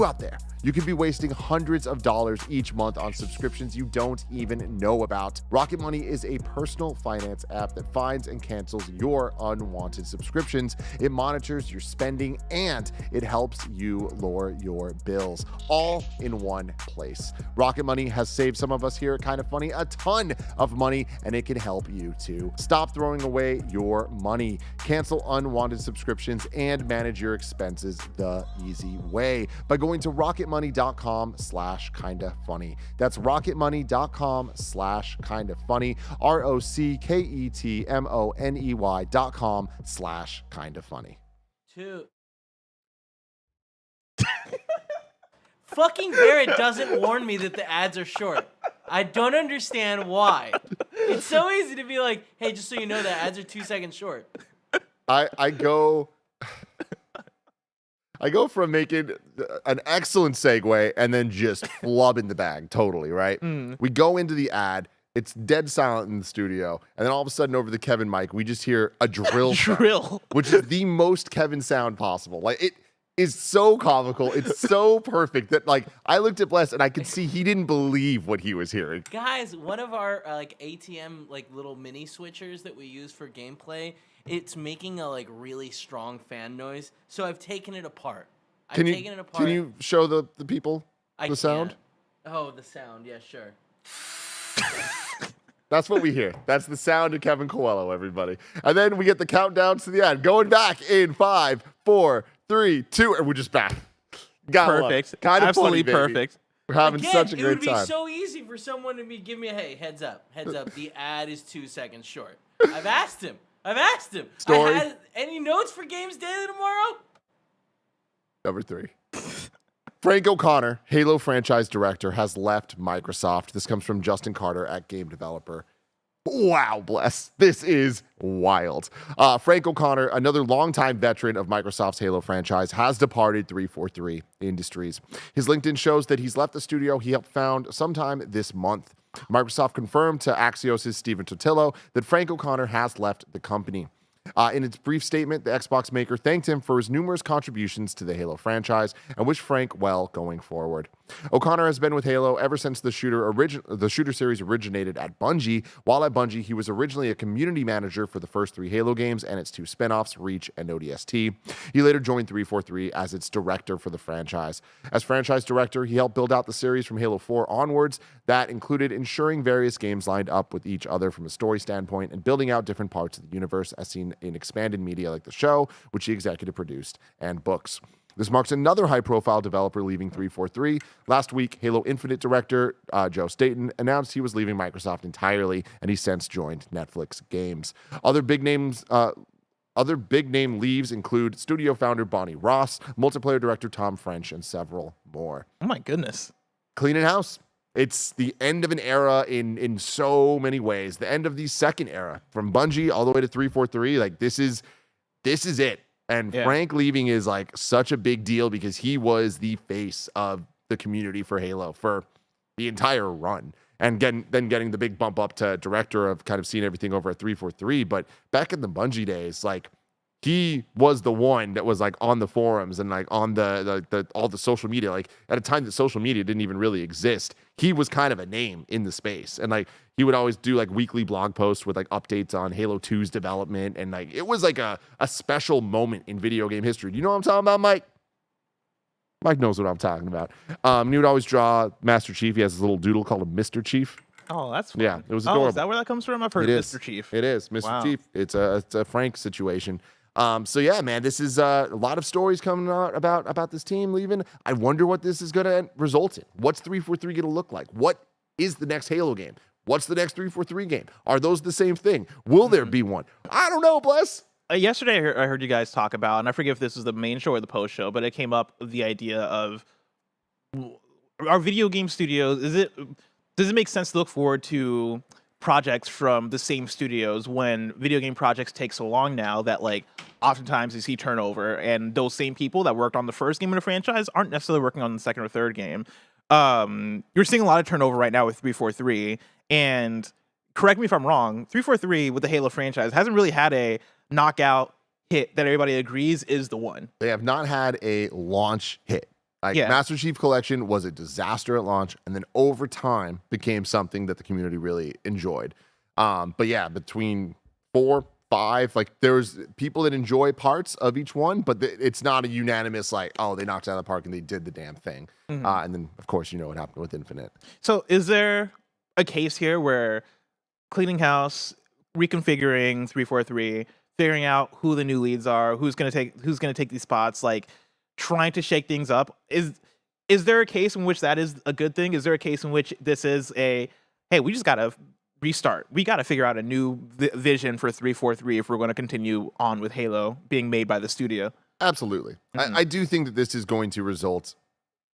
out there. You could be wasting hundreds of dollars each month on subscriptions you don't even know about. Rocket Money is a personal finance app that finds and cancels your unwanted subscriptions. It monitors your spending, and it helps you lower your bills, all in one place. Rocket Money has saved some of us here at Kinda Funny a ton of money, and it can help you too. Stop throwing away your money. Cancel unwanted subscriptions and manage your expenses the easy way by going to rocketmoney.com/kindafunny. That's rocketmoney.com/kindafunny. ROCKETMONEY.com/kindafunny. Fucking Barrett doesn't warn me that the ads are short. I don't understand why. It's so easy to be like, hey, just so you know, the ads are 2 seconds short. I go from making an excellent segue and then just flubbing the bag totally, right? We go into the ad. It's dead silent in the studio. And then all of a sudden over the Kevin mic, we just hear a drill sound, which is the most Kevin sound possible. Like, it is so comical. It's so perfect that, like, I looked at Bless and I could see he didn't believe what he was hearing. Guys, one of our ATM little mini switchers that we use for gameplay, it's making a really strong fan noise. So I've taken it apart. Can you show the people the sound? Oh, the sound. Yeah, sure. That's what we hear. That's the sound of Kevin Coelho, everybody. And then we get the countdowns to the ad. Going back in 5, 4, 3, 2, and we're just back. Perfect. Kind of absolutely funny, baby. Perfect. We're having such a great time. It would be so easy for someone to give me a heads up. The ad is 2 seconds short. I've asked him. Story. Any notes for Games Daily tomorrow? Number 3. Frank O'Connor, Halo franchise director, has left Microsoft. This comes from Justin Carter at Game Developer. Wow, Bless. This is wild. Frank O'Connor, another longtime veteran of Microsoft's Halo franchise, has departed 343 Industries. His LinkedIn shows that he's left the studio he helped found sometime this month. Microsoft confirmed to Axios' Stephen Totillo that Frank O'Connor has left the company. In its brief statement, the Xbox maker thanked him for his numerous contributions to the Halo franchise and wished Frank well going forward. O'Connor has been with Halo ever since the shooter series originated at Bungie. While at Bungie, he was originally a community manager for the first 3 Halo games and its 2 spin-offs, Reach and ODST. He later joined 343 as its director for the franchise. As franchise director, he helped build out the series from Halo 4 onwards. That included ensuring various games lined up with each other from a story standpoint and building out different parts of the universe as seen in expanded media like the show, which he executive produced, and books. This marks another high-profile developer leaving 343. Last week, Halo Infinite director Joe Staten announced he was leaving Microsoft entirely, and he since joined Netflix Games. Other big name leaves include studio founder Bonnie Ross, multiplayer director Tom French, and several more. Oh my goodness. Cleaning house. It's the end of an era in so many ways. The end of the second era, from Bungie all the way to 343. Like this is it. And Frank leaving is like such a big deal because he was the face of the community for Halo for the entire run. And getting the big bump up to director of kind of seeing everything over at 343. But back in the Bungie days, like he was the one that was like on the forums and like on the all the social media. Like at a time that social media didn't even really exist, he was kind of a name in the space. And like he would always do like weekly blog posts with like updates on Halo 2's development. And like it was like a special moment in video game history. Do you know what I'm talking about, Mike? Mike knows what I'm talking about. He would always draw Master Chief. He has this little doodle called a Mr. Chief. Oh, that's fun. Yeah, it was adorable. Is that where that comes from? I've heard of Mr. Chief. It is Mr. Wow. Chief. It's a Frank situation. So yeah, man, this is a lot of stories coming out about this team leaving. I wonder what this is going to result in. What's 343 going to look like? What is the next Halo game? What's the next 343 game? Are those the same thing? Will there be one? I don't know, Bless. Yesterday, I heard you guys talk about, and I forget if this was the main show or the post show, but it came up the idea of our video game studios. Does it make sense to look forward to projects from the same studios when video game projects take so long now that like oftentimes you see turnover and those same people that worked on the first game of the franchise aren't necessarily working on the second or third game. You're seeing a lot of turnover right now with 343, and correct me if I'm wrong, 343 with the Halo franchise hasn't really had a knockout hit that everybody agrees is the one. They have not had a launch hit. Like Master Chief Collection was a disaster at launch, and then over time became something that the community really enjoyed. But yeah, between 4, 5, like there's people that enjoy parts of each one, but it's not a unanimous like, oh, they knocked it out of the park and they did the damn thing. And then of course you know what happened with Infinite. So is there a case here where cleaning house, reconfiguring 343, figuring out who the new leads are, who's gonna take these spots, like trying to shake things up? Is there a case in which that is a good thing? Is there a case in which this is a, hey, we just gotta restart, we gotta figure out a new vision for 343 if we're going to continue on with Halo being made by the studio? Absolutely. I do think that this is going to result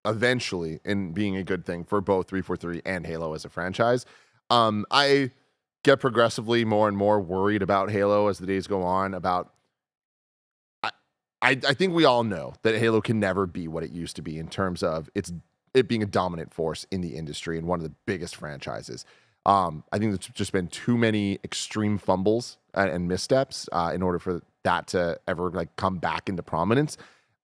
eventually in being a good thing for both 343 and Halo as a franchise. I get progressively more and more worried about Halo as the days go on. I think we all know that Halo can never be what it used to be in terms of it being a dominant force in the industry and one of the biggest franchises. I think there's just been too many extreme fumbles and missteps in order for that to ever like come back into prominence,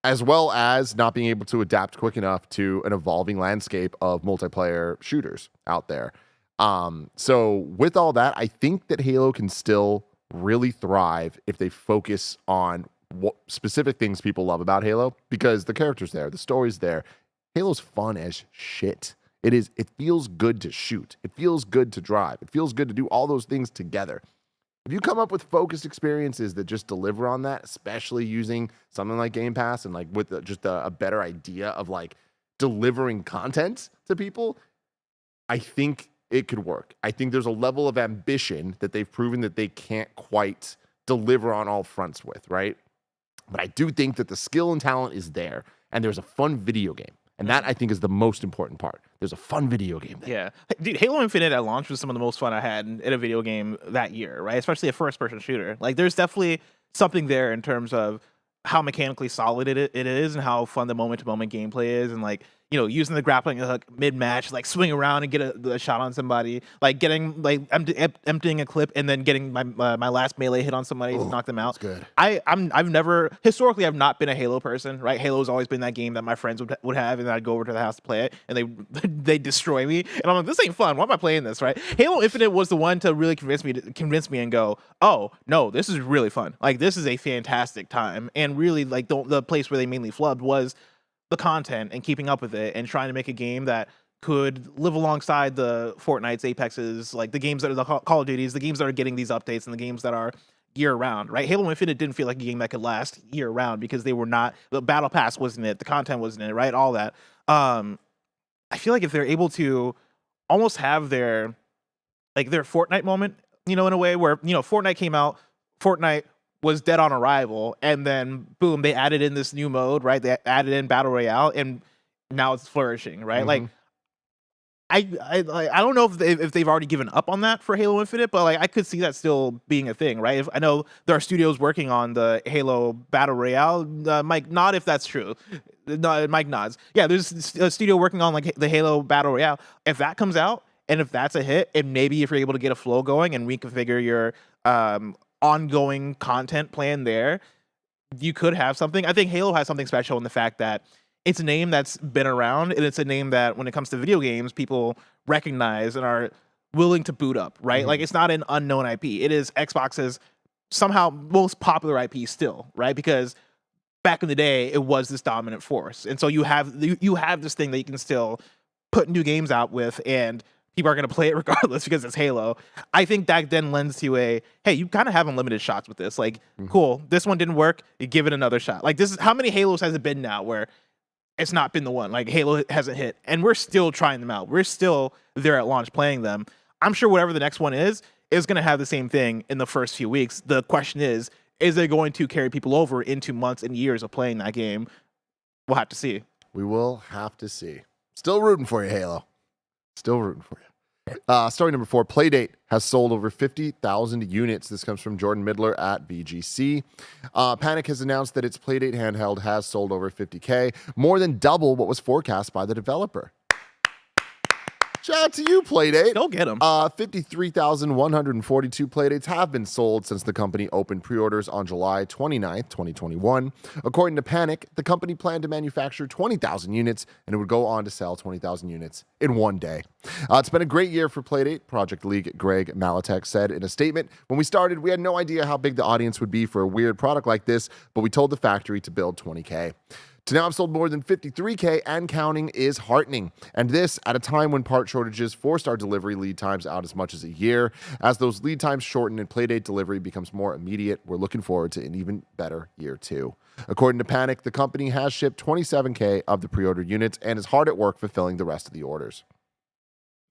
as well as not being able to adapt quick enough to an evolving landscape of multiplayer shooters out there. So with all that, I think that Halo can still really thrive if they focus on what specific things people love about Halo, because the character's there, the story's there. Halo's fun as shit. It feels good to shoot. It feels good to drive. It feels good to do all those things together. If you come up with focused experiences that just deliver on that, especially using something like Game Pass and like with just a better idea of like delivering content to people, I think it could work. I think there's a level of ambition that they've proven that they can't quite deliver on all fronts with, right? But I do think that the skill and talent is there, and there's a fun video game. And that, I think, is the most important part. There's a fun video game there. Yeah. Dude, Halo Infinite at launch was some of the most fun I had in a video game that year, right? Especially a first-person shooter. Like, there's definitely something there in terms of how mechanically solid it is and how fun the moment-to-moment gameplay is. And, like, using the grappling hook mid-match, like swing around and get a shot on somebody, like getting like emptying a clip and then getting my last melee hit on somebody to knock them out. That's good. I've not been a Halo person, right? Halo's always been that game that my friends would have, and I'd go over to the house to play it, and they destroy me, and I'm like, this ain't fun. Why am I playing this, right? Halo Infinite was the one to really convince me and go, oh no, this is really fun. Like this is a fantastic time, and really like the place where they mainly flubbed was the content and keeping up with it and trying to make a game that could live alongside the Fortnites, Apexes, like the games that are the Call of Duties, the games that are getting these updates, and the games that are year round, right? Halo Infinite didn't feel like a game that could last year round because they were not, the battle pass wasn't it, the content wasn't it, right? All that. I feel like if they're able to almost have their Fortnite moment, in a way where, Fortnite came out, Fortnite was dead on arrival, and then boom, they added in this new mode, right? They added in Battle Royale, and now it's flourishing, right? Mm-hmm. Like, I don't know if they've already given up on that for Halo Infinite, but like I could see that still being a thing, right? I know there are studios working on the Halo Battle Royale. Mike, nod if that's true. No, Mike nods. Yeah, there's a studio working on like the Halo Battle Royale. If that comes out and if that's a hit, and maybe if you're able to get a flow going and reconfigure your ongoing content plan there, you could have something. I think Halo has something special in the fact that it's a name that's been around, and it's a name that when it comes to video games, people recognize and are willing to boot up, right? Mm-hmm. Like it's not an unknown IP. It is Xbox's somehow most popular IP still, right? Because back in the day, it was this dominant force. And so you have this thing that you can still put new games out with, and people are going to play it regardless because it's Halo. I think that then lends to hey, you kind of have unlimited shots with this. Like, cool, this one didn't work, you give it another shot. Like, this is how many Halos has it been now where it's not been the one? Like, Halo hasn't hit, and we're still trying them out. We're still there at launch playing them. I'm sure whatever the next one is going to have the same thing in the first few weeks. The question is it going to carry people over into months and years of playing that game? We'll have to see. We will have to see. Still rooting for you, Halo. Still rooting for you. Story number 4, Playdate has sold over 50,000 units. This comes from Jordan Middler at VGC. Panic has announced that its Playdate handheld has sold over 50K, more than double what was forecast by the developer. Shout out to you, Playdate. Go get them. 53,142 Playdates have been sold since the company opened pre-orders on July 29th, 2021. According to Panic, the company planned to manufacture 20,000 units, and it would go on to sell 20,000 units in one day. It's been a great year for Playdate, Project League Greg Malatek said in a statement. When we started, we had no idea how big the audience would be for a weird product like this, but we told the factory to build 20K. To now have sold more than 53K and counting is heartening. And this at a time when part shortages forced our delivery lead times out as much as a year. As those lead times shorten and Playdate delivery becomes more immediate, we're looking forward to an even better year 2. According to Panic, the company has shipped 27K of the pre-order units and is hard at work fulfilling the rest of the orders.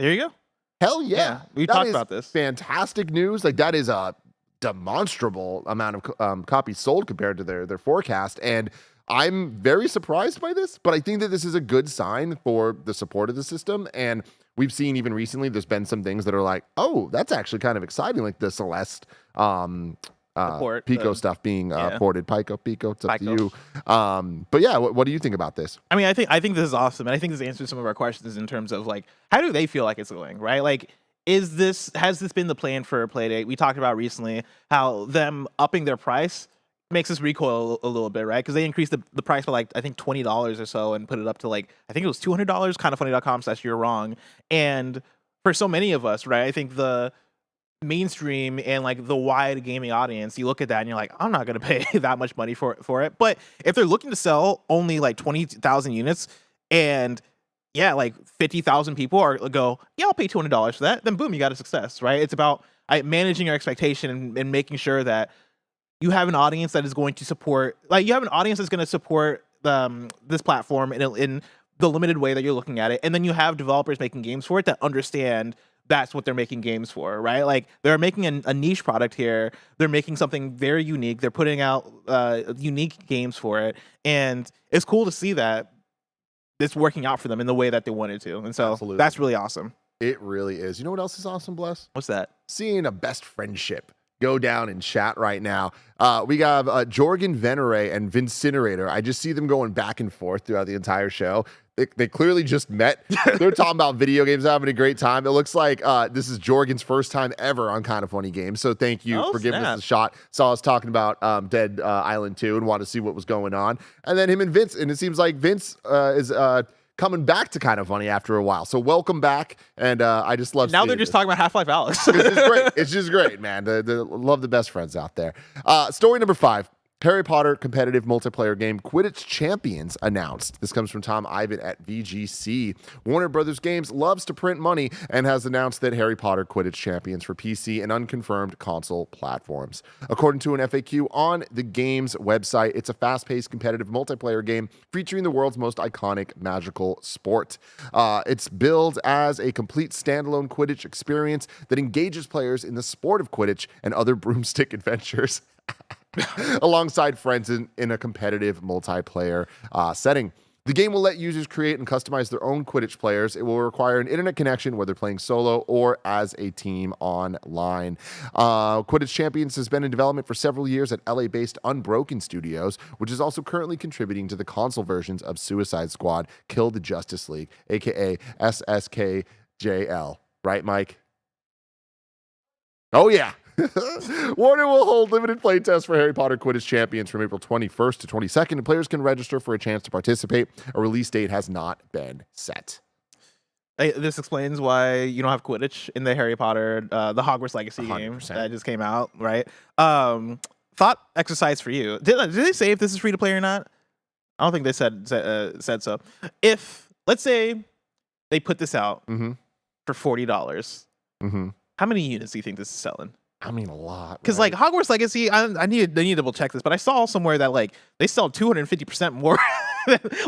There you go. Hell yeah. We That talked is about this. Fantastic news. Like, that is a demonstrable amount of copies sold compared to their forecast. And I'm very surprised by this, but I think that this is a good sign for the support of the system. And we've seen even recently, there's been some things that are like, oh, that's actually kind of exciting, like the Celeste Pico stuff being ported. Pico, it's up to you. But yeah, what do you think about this? I mean, I think this is awesome, and I think this answers some of our questions in terms of like, how do they feel like it's going, right? Like, has this been the plan for Playdate? We talked about recently how them upping their price makes us recoil a little bit, right? Because they increased the price by like, I think $20 or so and put it up to like, I think it was $200, kindafunny.com/you're wrong. And for so many of us, right, I think the mainstream and like the wide gaming audience, you look at that and you're like, I'm not going to pay that much money for it. But if they're looking to sell only like 20,000 units and yeah, like 50,000 people go, yeah, I'll pay $200 for that, then boom, you got a success, right? It's about managing your expectation and making sure that you have an audience that is going to support, like you have an audience that's going to support this platform in the limited way that you're looking at it. And then you have developers making games for it that understand that's what they're making games for, right? Like they're making a niche product here. They're making something very unique. They're putting out unique games for it. And it's cool to see that it's working out for them in the way that they wanted to. And so That's really awesome. It really is. You know what else is awesome, Bless? What's that? Seeing a best friendship go down in chat right now. We got Jorgen Venere and Vincinerator. I just see them going back and forth throughout the entire show. They clearly just met. They're talking about video games, having a great time. It looks like this is Jorgen's first time ever on Kinda Funny Games. So thank you for giving us a shot. Saw us talking about Dead Island 2 and wanted to see what was going on. And then him and Vince. And it seems like Vince is coming back to Kinda Funny after a while. So welcome back. And I just love now they're just talking about Half-Life Alyx. It's just great. It's just great, man. Love the best friends out there. Story number 5. Harry Potter competitive multiplayer game Quidditch Champions announced. This comes from Tom Ivan at VGC. Warner Brothers Games loves to print money and has announced that Harry Potter Quidditch Champions for PC and unconfirmed console platforms. According to an FAQ on the game's website, it's a fast-paced competitive multiplayer game featuring the world's most iconic magical sport. It's billed as a complete standalone Quidditch experience that engages players in the sport of Quidditch and other broomstick adventures. Alongside friends in a competitive multiplayer setting. The game will let users create and customize their own Quidditch players. It will require an internet connection, whether playing solo or as a team online. Quidditch Champions has been in development for several years at LA-based Unbroken Studios, which is also currently contributing to the console versions of Suicide Squad, Kill the Justice League, aka SSKJL. Right, Mike? Oh, yeah. Warner will hold limited play tests for Harry Potter Quidditch Champions from April 21st to 22nd, and players can register for a chance to participate. A release date has not been set. This explains why you don't have Quidditch in the Harry Potter, the Hogwarts Legacy 100%. game that just came out, right? Thought exercise for you. Did they say if this is free to play or not? I don't think they said so. If, let's say, they put this out for $40, how many units do you think this is selling? I mean, a lot. Because like Hogwarts Legacy, I need to double check this, but I saw somewhere that like they sell 250% more.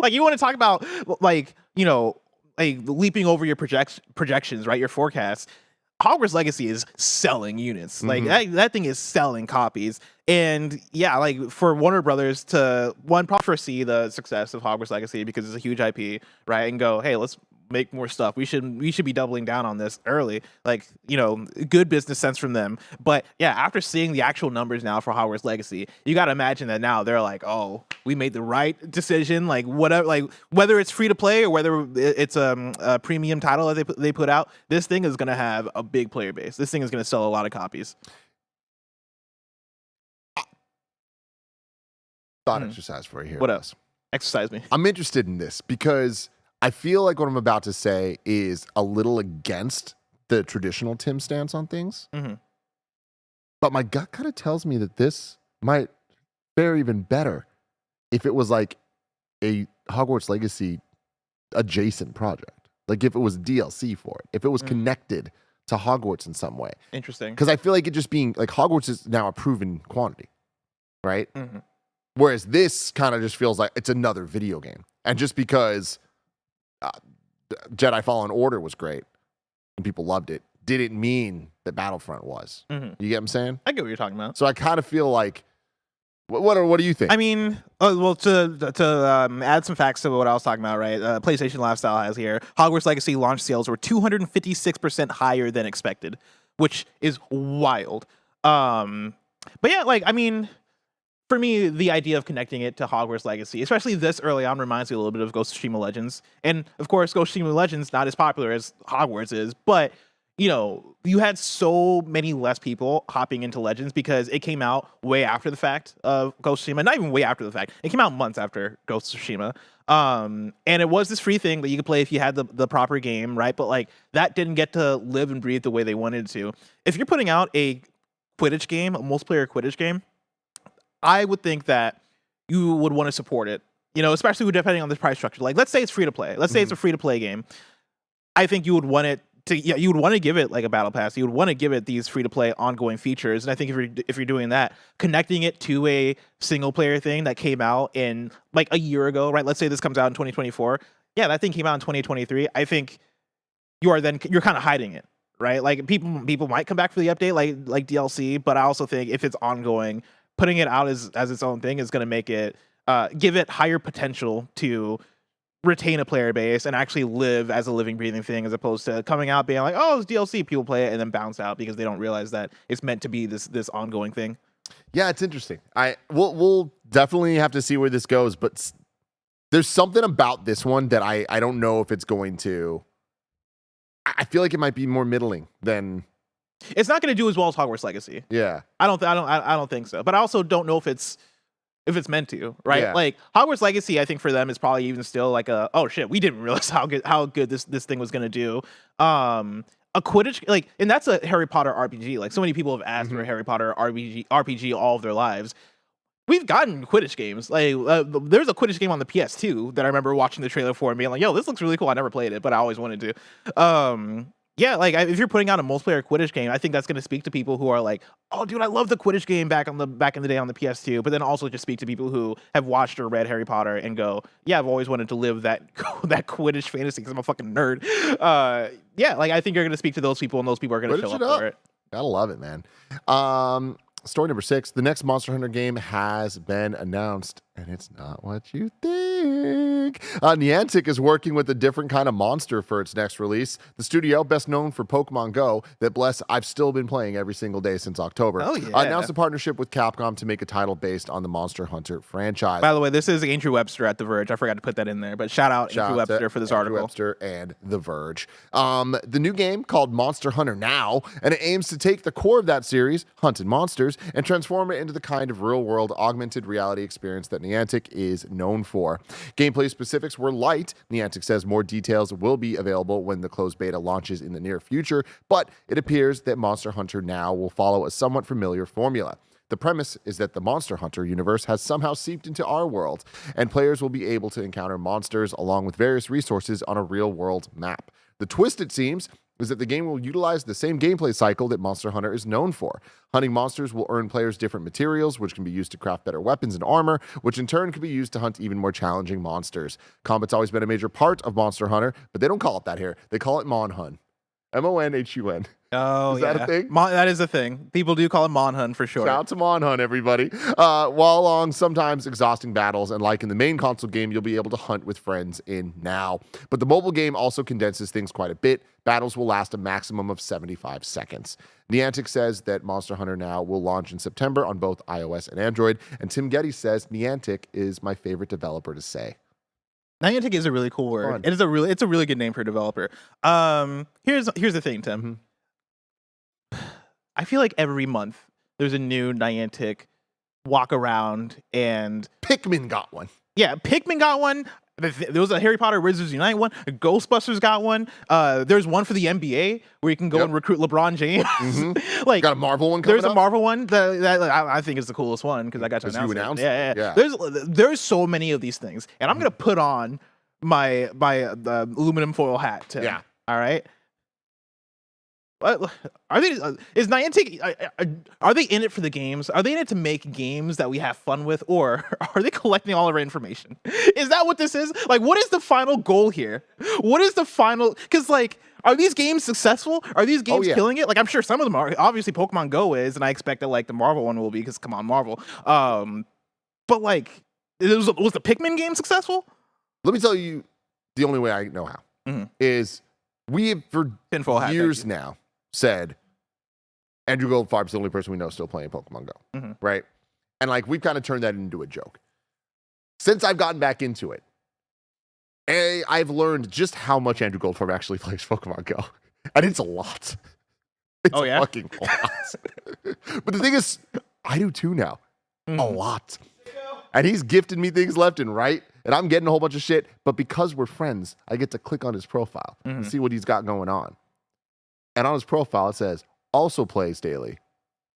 Like you want to talk about like, you know, like leaping over your projections, right? Your forecasts. Hogwarts Legacy is selling units. Like that thing is selling copies. And yeah, like for Warner Brothers to probably foresee the success of Hogwarts Legacy because it's a huge IP, right? And go, hey, let's make more stuff. We should be doubling down on this early. Like, you know, good business sense from them. But yeah, after seeing the actual numbers now for Hogwarts Legacy, you got to imagine that now they're like, oh, we made the right decision. Like whatever, like whether it's free to play or whether it's a premium title that they put out, this thing is going to have a big player base. This thing is going to sell a lot of copies. Thought exercise for you here. What else? Exercise me. I'm interested in this because I feel like what I'm about to say is a little against the traditional Tim stance on things. But my gut kind of tells me that this might fare even better if it was like a Hogwarts Legacy adjacent project. Like if it was DLC for it, if it was connected to Hogwarts in some way. Interesting. Because I feel like it just being like Hogwarts is now a proven quantity, right? Whereas this kind of just feels like it's another video game. And just because Jedi Fallen Order was great and people loved it, didn't mean that Battlefront was. You get what I'm saying? I get what you're talking about. So I kind of feel like, what do you think? I mean, well, to add some facts to what I was talking about, right? PlayStation Lifestyle has here, Hogwarts Legacy launch sales were 256% higher than expected, which is wild. But yeah, like, I mean, for me, the idea of connecting it to Hogwarts Legacy, especially this early on, reminds me a little bit of Ghost of Tsushima Legends. And of course, Ghost of Tsushima Legends not as popular as Hogwarts is, but you know, you had so many less people hopping into Legends because it came out way after the fact of Ghost of Tsushima. Not even way after the fact. It came out months after Ghost of Tsushima. And it was this free thing that you could play if you had the proper game, right? But like that didn't get to live and breathe the way they wanted to. If you're putting out a Quidditch game, a multiplayer Quidditch game, I would think that you would want to support it, you know, especially depending on the price structure. Like, let's say it's free to play. Let's say it's a free to play game. I think you would want it to, you would want to give it like a battle pass. You would want to give it these free to play ongoing features. And I think if you're doing that, connecting it to a single player thing that came out in like a year ago, right? Let's say this comes out in 2024. Yeah, that thing came out in 2023. I think you're kind of hiding it, right? Like people might come back for the update, like DLC, but I also think if it's ongoing, putting it out as its own thing is going to make it give it higher potential to retain a player base and actually live as a living, breathing thing, as opposed to coming out being like, oh, it's DLC, people play it, and then bounce out because they don't realize that it's meant to be this ongoing thing. Yeah, it's interesting. We'll definitely have to see where this goes, but there's something about this one that I don't know if it's going to. I feel like it might be more middling than. It's not going to do as well as Hogwarts Legacy. Yeah, I don't think so. But I also don't know if it's meant to, right? Yeah. Like Hogwarts Legacy, I think for them is probably even still like a, oh shit, we didn't realize how good this thing was going to do. A Quidditch, like, and that's a Harry Potter RPG. Like, so many people have asked for a Harry Potter RPG all of their lives. We've gotten Quidditch games. Like, there's a Quidditch game on the PS2 that I remember watching the trailer for and being like, yo, this looks really cool. I never played it, but I always wanted to. Yeah, like if you're putting out a multiplayer Quidditch game, I think that's going to speak to people who are like, "Oh, dude, I love the Quidditch game back in the day on the PS2." But then also just speak to people who have watched or read Harry Potter and go, "Yeah, I've always wanted to live that Quidditch fantasy because I'm a fucking nerd." Yeah, like I think you're going to speak to those people, and those people are going to show up for it. Gotta love it, man. Story number 6. The next Monster Hunter game has been announced, and it's not what you think. Niantic is working with a different kind of monster for its next release. The studio, best known for Pokemon Go, that bless I've still been playing every single day since October, announced a partnership with Capcom to make a title based on the Monster Hunter franchise. By the way, this is Andrew Webster at The Verge. I forgot to put that in there, but shout out Andrew Webster for this article. Webster and The Verge. The new game called Monster Hunter Now, and it aims to take the core of that series, Hunted Monsters, and transform it into the kind of real-world augmented reality experience that Niantic is known for. Gameplay specifics were light. Niantic says more details will be available when the closed beta launches in the near future, but it appears that Monster Hunter Now will follow a somewhat familiar formula. The premise is that the Monster Hunter universe has somehow seeped into our world, and players will be able to encounter monsters along with various resources on a real-world map. The twist, it seems, is that the game will utilize the same gameplay cycle that Monster Hunter is known for. Hunting monsters will earn players different materials, which can be used to craft better weapons and armor, which in turn can be used to hunt even more challenging monsters. Combat's always been a major part of Monster Hunter, but they don't call it that here. They call it Monhun. M-O-N-H-U-N. Oh, is that a thing? That is a thing. People do call it Monhun for sure. Shout out to Monhun, everybody. While long, sometimes exhausting battles, and like in the main console game, you'll be able to hunt with friends in Now. But the mobile game also condenses things quite a bit. Battles will last a maximum of 75 seconds. Niantic says that Monster Hunter Now will launch in September on both iOS and Android, and Tim Geddes says Niantic is my favorite developer to say. Niantic is a really cool word. Fun. It's a really good name for a developer. Here's the thing, Tim. I feel like every month there's a new Niantic walk around and Pikmin got one. Yeah, Pikmin got one. There was a Harry Potter Wizards Unite one. Ghostbusters got one. There's one for the NBA where you can go and recruit LeBron James. Like, got a Marvel one coming There's a Marvel one that I think is the coolest one because I got to announce it. Yeah. There's so many of these things, and I'm gonna put on my aluminum foil hat, Tim. Yeah. All right. Are they? Is Niantic? Are they in it for the games? Are they in it to make games that we have fun with, or are they collecting all of our information? Is that what this is? Like, what is the final goal here? What is the final? Because like, are these games successful? Are these games killing it? Like, I'm sure some of them are. Obviously, Pokemon Go is, and I expect that like the Marvel one will be because come on, Marvel. But like, was the Pikmin game successful? Let me tell you, the only way I know how is we have for years now said Andrew Goldfarb's the only person we know still playing Pokemon Go, right? And like we've kind of turned that into a joke. Since I've gotten back into it, I've learned just how much Andrew Goldfarb actually plays Pokemon Go, and it's a lot. It's fucking a lot. But the thing is, I do too now, a lot. And he's gifted me things left and right, and I'm getting a whole bunch of shit. But because we're friends, I get to click on his profile and see what he's got going on. And on his profile, it says, also plays daily,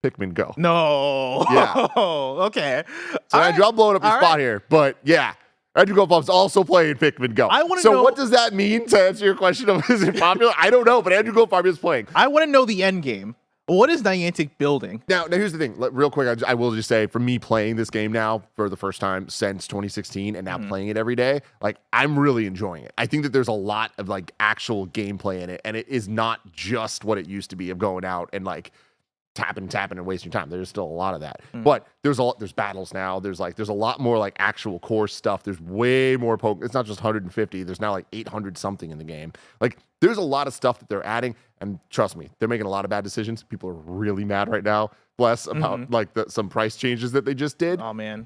Pikmin Go. No. Yeah. Okay. So, Andrew, I'm blowing up your spot here. But, yeah, Andrew Goldfarb's also playing Pikmin Go. I want to know. So what does that mean to answer your question of is it popular? I don't know, but Andrew Goldfarb is playing. I want to know the end game. What is Niantic building? Now here's the thing. Real quick, I will just say, for me playing this game now for the first time since 2016 and now playing it every day, like I'm really enjoying it. I think that there's a lot of like actual gameplay in it, and it is not just what it used to be of going out and like tapping and wasting your time. There's still a lot of that. But there's battles now. There's a lot more like actual core stuff. There's way more It's not just 150. There's now like 800 something in the game. Like there's a lot of stuff that they're adding, and trust me, they're making a lot of bad decisions. People are really mad right now, bless, about like some price changes that they just did. Oh man.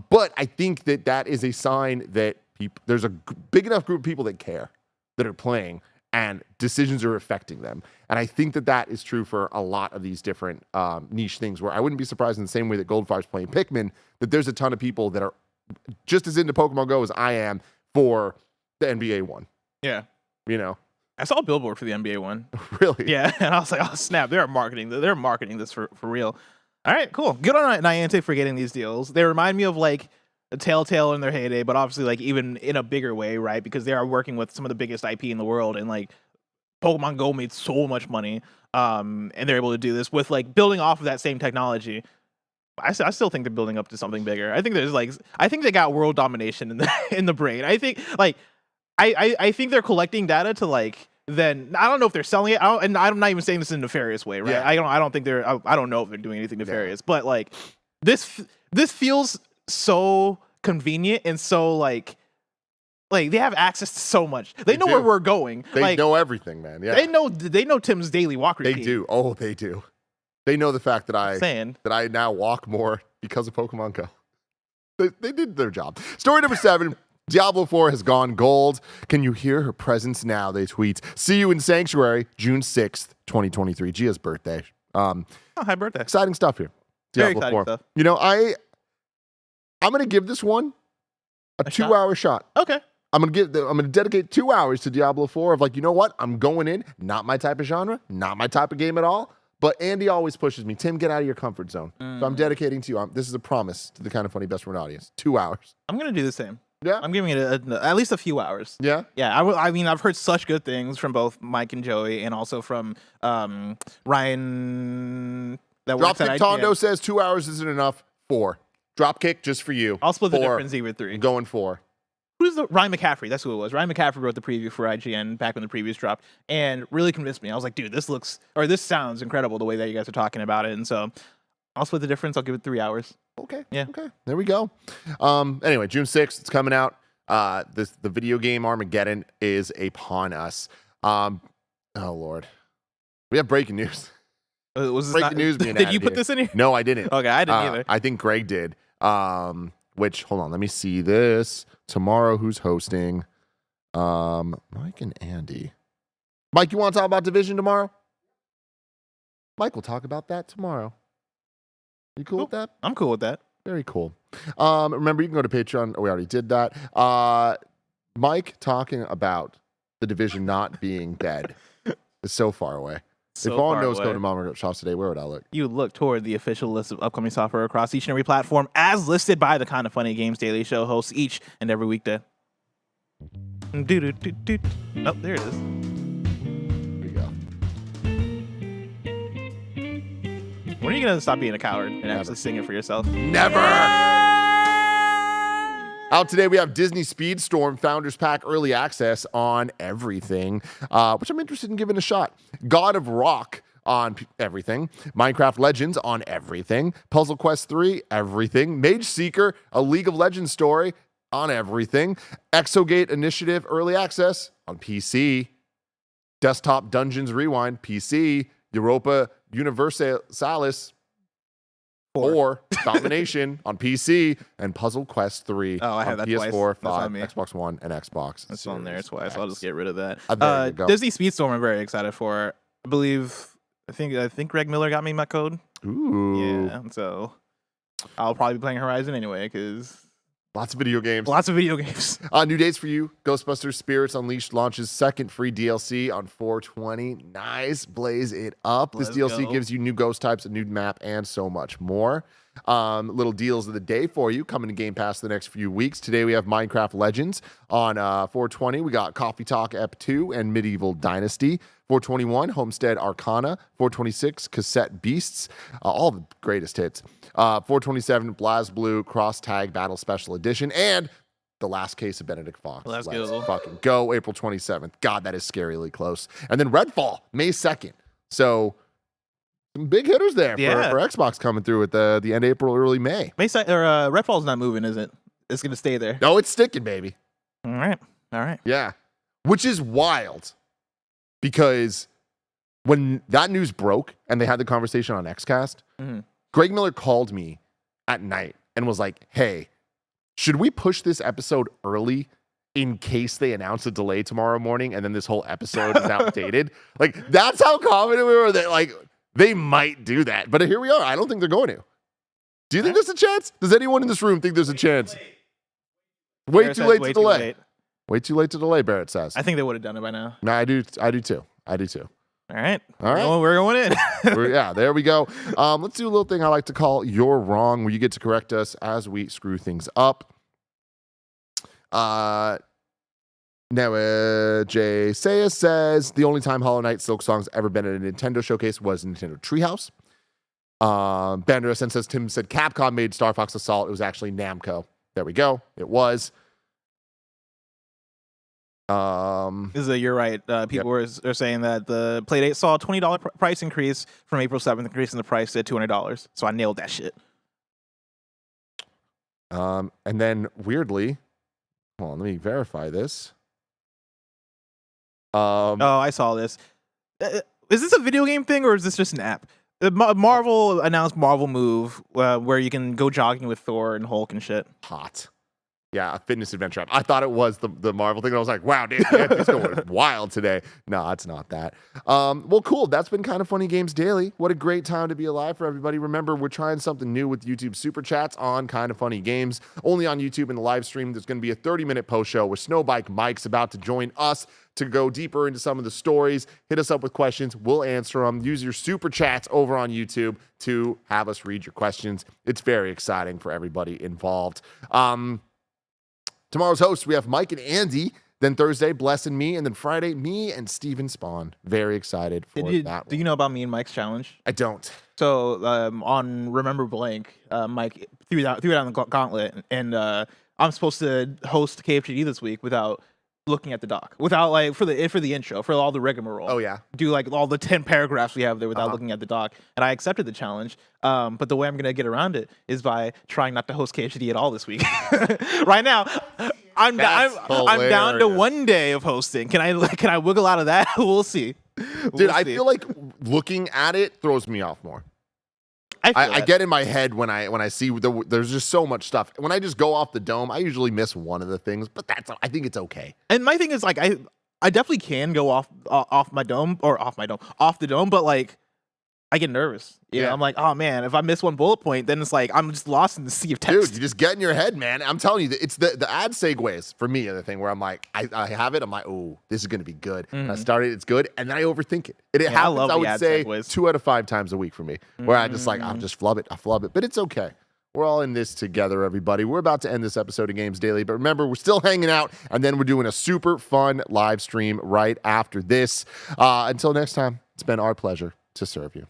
But I think that is a sign that there's a big enough group of people that care, that are playing, and decisions are affecting them. And I think that is true for a lot of these different niche things, where I wouldn't be surprised in the same way that Goldfire's playing Pikmin, that there's a ton of people that are just as into Pokemon Go as I am for the NBA one. Yeah. You know? I saw a billboard for the NBA one. Really? Yeah. And I was like, oh, snap. They're marketing this for real. All right, cool. Good on Niantic for getting these deals. They remind me of like a Telltale in their heyday, but obviously like even in a bigger way, right? Because they are working with some of the biggest IP in the world, and like Pokemon Go made so much money, and they're able to do this with like building off of that same technology. I still think they're building up to something bigger. I think they got world domination in the brain. I think like I think they're collecting data to like then I don't know if they're selling it. And I'm not even saying this in a nefarious way, right? Yeah. I don't think I don't know if they're doing anything nefarious, but like this feels so convenient and so like they have access to so much. They know where we're going. They know everything, man. Yeah. They know Tim's daily walk routine. They do. Oh, they do. They know the fact that I now walk more because of Pokemon Go. They did their job. Story number 7. Diablo 4 has gone gold. Can you hear her presence now? They tweet. See you in Sanctuary, June 6th, 2023. Gia's birthday. Oh, happy birthday. Exciting stuff here. Very Diablo exciting 4. stuff. You know, I'm going to give this one a 2-hour shot. Okay. I'm gonna dedicate 2 hours to Diablo 4 of like, you know what? I'm going in, not my type of genre, not my type of game at all. But Andy always pushes me. Tim, get out of your comfort zone. So I'm dedicating to you. This is a promise to the Kinda Funny Best Friend audience. 2 hours. I'm gonna do the same. Yeah. I'm giving it at least a few hours. Yeah. Yeah. I mean, I've heard such good things from both Mike and Joey, and also from Ryan. That works at Dropkick IGN. Tondo says 2 hours isn't enough. 4. Dropkick just for you. I'll split the 4. difference either 3. I'm going 4. Who's the Ryan McCaffrey? That's who it was. Ryan McCaffrey wrote the preview for IGN back when the previews dropped, and really convinced me. I was like, dude, this sounds incredible the way that you guys are talking about it. And so I'll split the difference. I'll give it 3 hours. Okay. Yeah. Okay. There we go. Anyway, June 6th, it's coming out. The video game Armageddon is upon us. Oh Lord. We have breaking news. Was this Breaking news being Did added you put here. this in here? No, I didn't. Okay, I didn't either. I think Greg did. Which, hold on, let me see this. Tomorrow, who's hosting? Mike and Andy. Mike, you want to talk about Division tomorrow? Mike will talk about that tomorrow. You cool with that? I'm cool with that. Very cool. Remember, you can go to Patreon. Oh, we already did that. Mike talking about the Division not being dead is so far away. So if all far knows away. go to Mama Shops today, where would I look? You look toward the official list of upcoming software across each and every platform as listed by the Kinda Funny Games Daily Show hosts each and every weekday. Oh, there it is. Here we go. When are you going to stop being a coward and actually sing it for yourself? Never! Out today, we have Disney Speedstorm Founders Pack Early Access on everything, which I'm interested in giving a shot. God of Rock on everything. Minecraft Legends on everything. Puzzle Quest 3, everything. Mage Seeker, a League of Legends story on everything. Exogate Initiative Early Access on PC. Desktop Dungeons Rewind, PC. Europa Universalis 4 Domination on PC, and Puzzle Quest 3 Oh, I have on that twice. PS4, That's 5, on me. Xbox One, and Xbox. It's on there Series twice. X. I'll just get rid of that. There you go. Disney Speedstorm I'm very excited for. I think Greg Miller got me my code. Ooh. Yeah, so I'll probably be playing Horizon anyway because Lots of video games. lots of video games. New dates for you. Ghostbusters Spirits Unleashed launches second free DLC on 4/20. Nice. Blaze it up. This Let's DLC go. gives you new ghost types, a new map, and so much more. Little deals of the day for you coming to Game Pass the next few weeks. Today we have Minecraft Legends on 4/20. We got Coffee Talk Ep 2 and Medieval Dynasty. 4/21 Homestead Arcana. 4/26 Cassette Beasts. All the greatest hits. 4/27 BlazBlue Cross Tag Battle Special Edition. And The Last Case of Benedict Fox. Let's go. Fucking go. April 27th. God, that is scarily close. And then Redfall, May 2nd. So Some big hitters there Yeah. for Xbox coming through at the end of April, early May. Redfall's not moving, is it? It's gonna stay there. No, it's sticking, baby. All right. Yeah. Which is wild because when that news broke and they had the conversation on Xcast, Greg Miller called me at night and was like, hey, should we push this episode early in case they announce a delay tomorrow morning and then this whole episode is outdated? Like, that's how confident we were that, like, they might do that. But here we are. I don't think they're going to. Do you think there's a chance? Does anyone in this room think there's a chance? Way too late to delay. Way too late to delay, Barrett says. I think they would have done it by now. No, I do too. All right. All right. Well, we're going in. Yeah, there we go. Let's do a little thing I like to call You're Wrong, where you get to correct us as we screw things up. Now, Jay Saya says, the only time Hollow Knight Silk Song's ever been at a Nintendo showcase was Nintendo Treehouse. Banderas says, Tim said Capcom made Star Fox Assault. It was actually Namco. There we go. It was. You're right. People are saying that the Playdate saw a $20 price increase from April 7th, increasing the price to $200. So I nailed that shit. And then weirdly, hold on, let me verify this. I saw this. Is this a video game thing or is this just an app? Marvel announced Marvel Move, where you can go jogging with Thor and Hulk and shit. Hot. Yeah, a fitness adventure app. I thought it was the Marvel thing. And I was like, wow, dude, it's going wild today. No, it's not that. Well, cool. That's been Kinda Funny Games Daily. What a great time to be alive for everybody. Remember, we're trying something new with YouTube SuperChats on Kinda Funny Games. Only on YouTube in the live stream. There's going to be a 30-minute post show where SnowBikeMike's about to join us to go deeper into some of the stories. Hit us up with questions. We'll answer them. Use your super chats over on YouTube to have us read your questions. It's very exciting for everybody involved. Tomorrow's hosts, we have Mike and Andy. Then Thursday, Bless and me. And then Friday, me and Steven Spawn. Very excited for that. Do you know about me and Mike's challenge? I don't. So on Remember Blank, Mike threw it on the gauntlet. And I'm supposed to host KFGD this week without looking at the doc, without like for the intro, for all the rigmarole. Oh yeah, do like all the 10 paragraphs we have there without looking at the doc. And I accepted the challenge. But the way I'm gonna get around it is by trying not to host KHD at all this week. Right now, I'm down to 1 day of hosting. Can I wiggle out of that? We'll see. Dude, I feel like looking at it throws me off more. I get in my head when I see there's just so much stuff. When I just go off the dome, I usually miss one of the things, but I think it's okay. And my thing is like I definitely can go off the dome, but like I get nervous. You know, I'm like, oh man, if I miss one bullet point, then it's like I'm just lost in the sea of text. Dude, you just get in your head, man. I'm telling you, it's the ad segues for me are the thing where I'm like, I have it, I'm like, oh, this is gonna be good. And I start it, it's good, and then I overthink it. It happens, I would say, segues. 2 out of 5 times a week for me, where I just like, I'll just flub it, but it's okay. We're all in this together, everybody. We're about to end this episode of Games Daily, but remember, we're still hanging out, and then we're doing a super fun live stream right after this. Until next time, it's been our pleasure to serve you.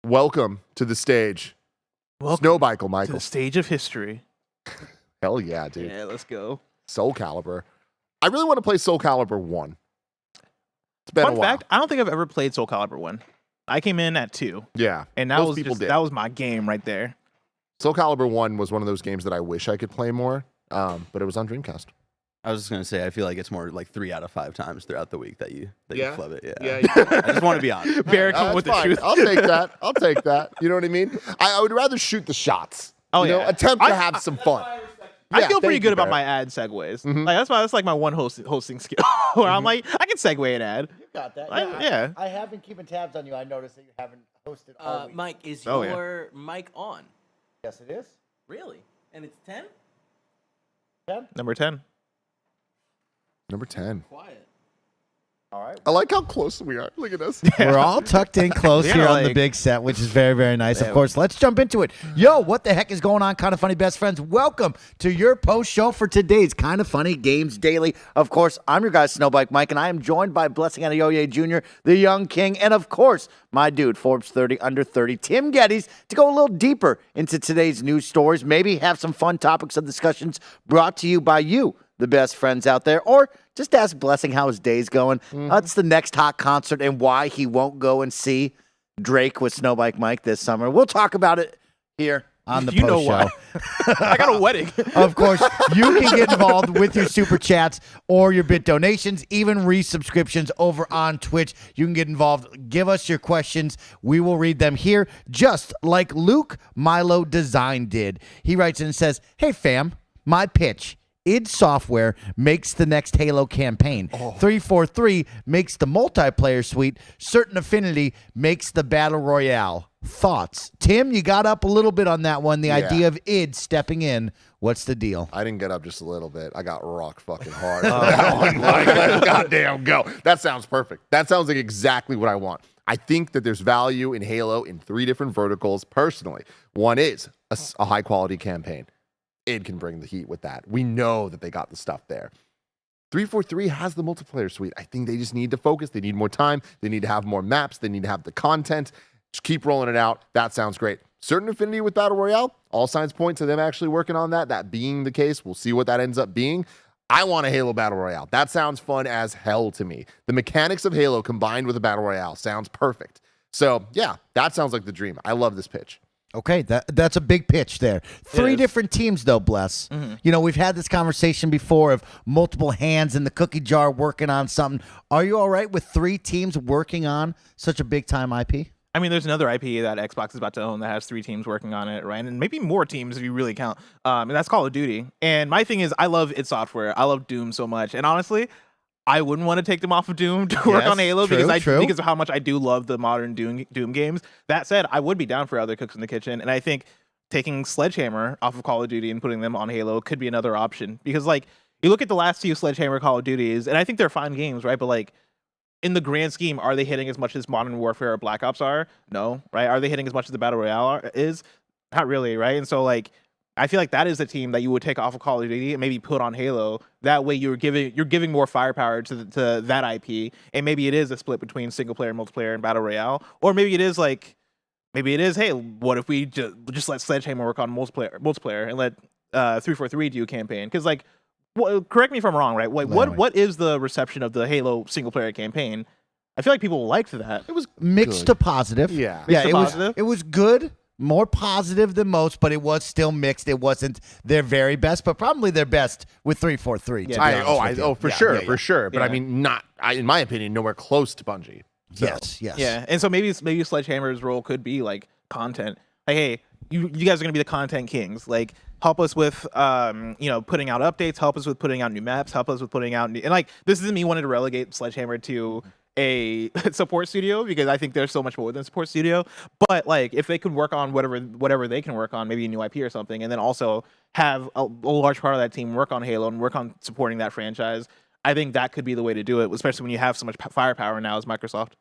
Welcome to the stage. Welcome SnowBikeMike. to the stage of history. Hell yeah, dude. Yeah, let's go. Soul Calibur. I really want to play Soul Calibur 1. It's been a while. Fun fact, I don't think I've ever played Soul Calibur 1. I came in at 2. Yeah. And that was my game right there. Soul Calibur 1 was one of those games that I wish I could play more, but it was on Dreamcast. I was just gonna say, I feel like it's more like 3 out of 5 times throughout the week that you flub it. Yeah. I just want to be honest. Barrett, come with the truth. I'll take that. You know what I mean? I would rather shoot the shots. Oh, you know, yeah. attempt to have some fun. I feel pretty good about Barrett. my ad segues. Like that's like my one hosting skill. Where I'm like, I can segue an ad. You got that. Yeah. I have been keeping tabs on you. I noticed that you haven't hosted all week. Mike, is Oh, your mic on? Yes, it is. Really? And it's 10? 10? Number 10. Number 10. Quiet. All right. I like how close we are. Look at us. We're all tucked in close Yeah, here on the like- big set, which is very, very nice. Of course, let's jump into it. Yo, what the heck is going on, Kinda Funny best friends? Welcome to your post show for today's Kinda Funny Games Daily. Of course, I'm your guy, SnowBikeMike, and I am joined by Blessing Adeoye Jr., the Young King, and of course, my dude, Forbes 30 Under 30, Tim Geddes, to go a little deeper into today's news stories, maybe have some fun topics of discussions brought to you by you, the best friends out there, or just ask Blessing how his day's going. That's the next hot concert and why he won't go and see Drake with SnowBikeMike this summer. We'll talk about it here on the You know post show. why. I got a wedding. Of course, you can get involved with your super chats or your bit donations, even resubscriptions over on Twitch. You can get involved. Give us your questions. We will read them here, just like Luke Milo Design did. He writes in and says, "Hey fam, my pitch. id Software makes the next Halo campaign. 343 makes the multiplayer suite. Certain Affinity makes the Battle Royale. Thoughts?" Tim, you got up a little bit on that one. The idea of id stepping in. What's the deal? I didn't get up just a little bit. I got rock fucking hard. Let's goddamn go. That sounds perfect. That sounds like exactly what I want. I think that there's value in Halo in 3 different verticals personally. One is a high quality campaign. id can bring the heat with that. We know that they got the stuff there. 343 has the multiplayer suite. I think they just need to focus. They need more time. They need to have more maps. They need to have the content. Just keep rolling it out. That sounds great. Certain Affinity with Battle Royale, all signs point to them actually working on that. That being the case, we'll see what that ends up being. I want a Halo Battle Royale. That sounds fun as hell to me. The mechanics of Halo combined with a Battle Royale sounds perfect. So, yeah, that sounds like the dream. I love this pitch. Okay, that's a big pitch there. 3 different teams, though, Bless. You know, we've had this conversation before of multiple hands in the cookie jar working on something. Are you all right with 3 teams working on such a big-time IP? I mean, there's another IP that Xbox is about to own that has 3 teams working on it, right? And maybe more teams if you really count. And that's Call of Duty. And my thing is, I love id Software. I love Doom so much. And honestly, I wouldn't want to take them off of Doom to work on Halo because of how much I do love the modern Doom games. That said, I would be down for other cooks in the kitchen. And I think taking Sledgehammer off of Call of Duty and putting them on Halo could be another option. Because, like, you look at the last 2 Sledgehammer Call of Duties, and I think they're fine games, right? But, like, in the grand scheme, are they hitting as much as Modern Warfare or Black Ops are? No, right? Are they hitting as much as the Battle Royale is? Not really, right? And so, like, I feel like that is a team that you would take off of Call of Duty and maybe put on Halo. That way, you're giving more firepower to that IP, and maybe it is a split between single player, multiplayer, and Battle Royale, or maybe it is hey, what if we just let Sledgehammer work on multiplayer and let 343 do a campaign? Because, like, well, correct me if I'm wrong, right? What is the reception of the Halo single player campaign? I feel like people liked that. It was mixed to positive. Yeah. It was good, more positive than most, but it was still mixed. It wasn't their very best, but probably their best with 343. Yeah. For sure. But I mean, not in my opinion, nowhere close to Bungie. So. Yes. Yeah, and so maybe Sledgehammer's role could be like content. Like, hey, you guys are gonna be the content kings. Like, help us with putting out updates. Help us with putting out new maps. Help us with putting out and like this isn't me wanting to relegate Sledgehammer to a support studio because I think there's so much more than support studio. But like if they could work on whatever they can work on, maybe a new IP or something, and then also have a large part of that team work on Halo and work on supporting that franchise, I think that could be the way to do it, especially when you have so much firepower now as Microsoft.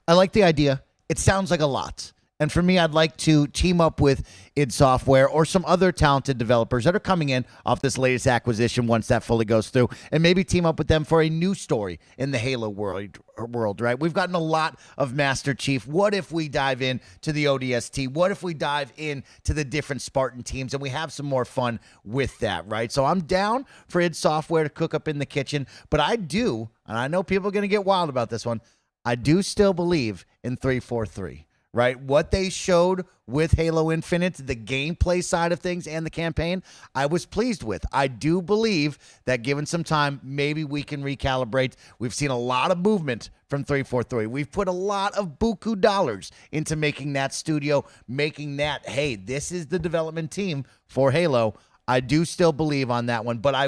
I like the idea. It sounds like a lot. And for me, I'd like to team up with id Software or some other talented developers that are coming in off this latest acquisition once that fully goes through, and maybe team up with them for a new story in the Halo world, right? We've gotten a lot of Master Chief. What if we dive in to the ODST? What if we dive in to the different Spartan teams and we have some more fun with that, right? So I'm down for id Software to cook up in the kitchen, but I do, and I know people are going to get wild about this one, I do still believe in 343. Right? What they showed with Halo Infinite, the gameplay side of things and the campaign, I was pleased with. I do believe that given some time, maybe we can recalibrate. We've seen a lot of movement from 343. We've put a lot of buku dollars into making that studio, making that, hey, this is the development team for Halo. I do still believe on that one, but I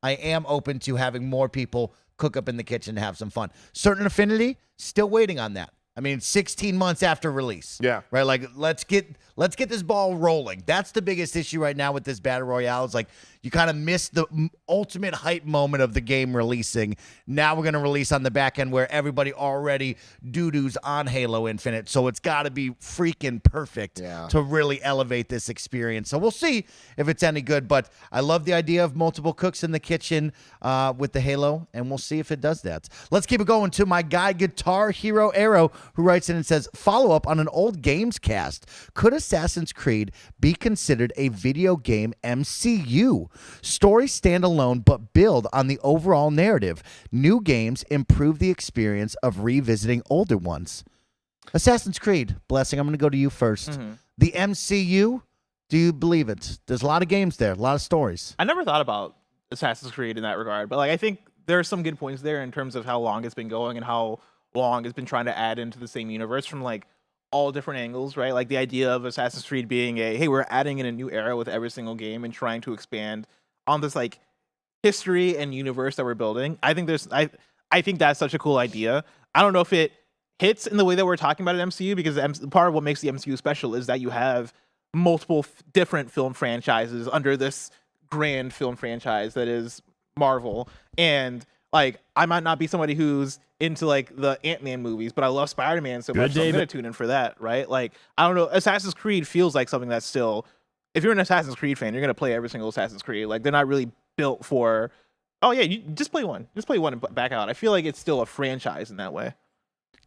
am open to having more people cook up in the kitchen to have some fun. Certain Affinity, still waiting on that. I mean, 16 months after release. Yeah. Right? Like, let's get this ball rolling. That's the biggest issue right now with this Battle Royale is like you kind of miss the ultimate hype moment of the game releasing. Now we're going to release on the back end where everybody already doo-doos on Halo Infinite. So it's got to be freaking perfect to really elevate this experience. So we'll see if it's any good. But I love the idea of multiple cooks in the kitchen with the Halo, and we'll see if it does that. Let's keep it going to my guy, Guitar Hero Arrow, who writes in and says, follow up on an old Gamescast. Could Assassin's Creed be considered a video game MCU? Story standalone, but build on the overall narrative. New games improve the experience of revisiting older ones. Assassin's Creed, Blessing, I'm going to go to you first. The MCU, do you believe it? There's a lot of games there, a lot of stories. I never thought about Assassin's Creed in that regard, but like I think there are some good points there in terms of how long it's been going and how long it's been trying to add into the same universe from like all different angles, right? Like the idea of Assassin's Creed being hey, we're adding in a new era with every single game and trying to expand on this like history and universe that we're building. I think that's such a cool idea. I don't know if it hits in the way that we're talking about at MCU, because part of what makes the MCU special is that you have multiple different film franchises under this grand film franchise that is Marvel. And like I might not be somebody who's into like the Ant-Man movies, but I love Spider-Man so much, so I'm gonna tune in for that, right? Like I don't know, Assassin's Creed feels like something that's still, if you're an Assassin's Creed fan, you're gonna play every single Assassin's Creed. Like they're not really built for, oh yeah, you just play one and back out. I feel like it's still a franchise in that way.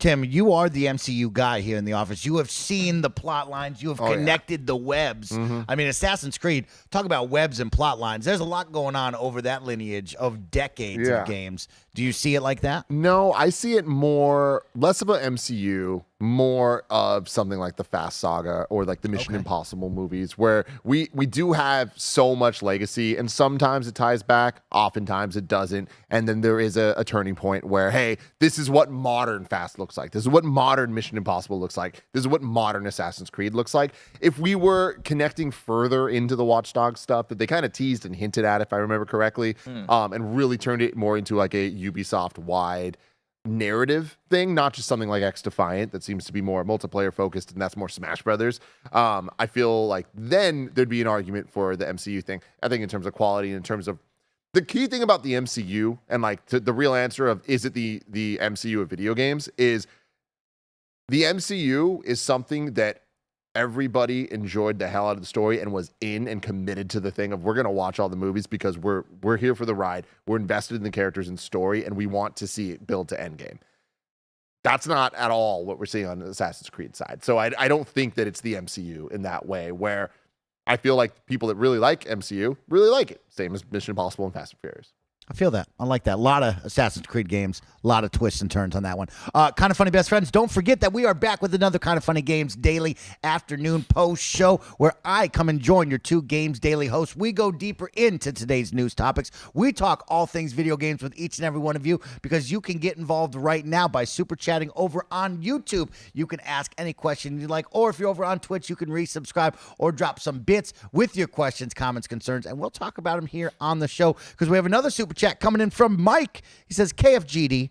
Tim, you are the MCU guy here in the office. You have seen the plot lines. You have connected the webs. I mean, Assassin's Creed, talk about webs and plot lines. There's a lot going on over that lineage of decades of games. Do you see it like that? No, I see it less of a MCU, more of something like the Fast Saga or like the Mission Impossible movies, where we do have so much legacy, and sometimes it ties back, oftentimes it doesn't, and then there is a turning point where, hey, this is what modern Fast looks like. This is what modern Mission Impossible looks like. This is what modern Assassin's Creed looks like. If we were connecting further into the Watch Dogs stuff that they kind of teased and hinted at, if I remember correctly, and really turned it more into like a Ubisoft-wide narrative thing, not just something like X Defiant that seems to be more multiplayer focused, and that's more Smash Brothers. I feel like then there'd be an argument for the MCU thing. I think in terms of quality, in terms of the key thing about the MCU, and like the real answer of is it the MCU of video games, is the MCU is something that everybody enjoyed the hell out of the story and was in and committed to the thing of we're going to watch all the movies because we're here for the ride. We're invested in the characters and story, and we want to see it build to endgame. That's not at all what we're seeing on the Assassin's Creed side. So I don't think that it's the MCU in that way, where I feel like people that really like MCU really like it. Same as Mission Impossible and Fast and Furious. I feel that. I like that. A lot of Assassin's Creed games, a lot of twists and turns on that one. Kind of Funny best friends, don't forget that we are back with another Kind of Funny Games daily afternoon post show where I come and join your two Games Daily hosts. We go deeper into today's news topics. We talk all things video games with each and every one of you, because you can get involved right now by super chatting over on YouTube. You can ask any question you like, or if you're over on Twitch, you can resubscribe or drop some bits with your questions, comments, concerns, and we'll talk about them here on the show, because we have another super chat coming in from Mike. He says, KFGD,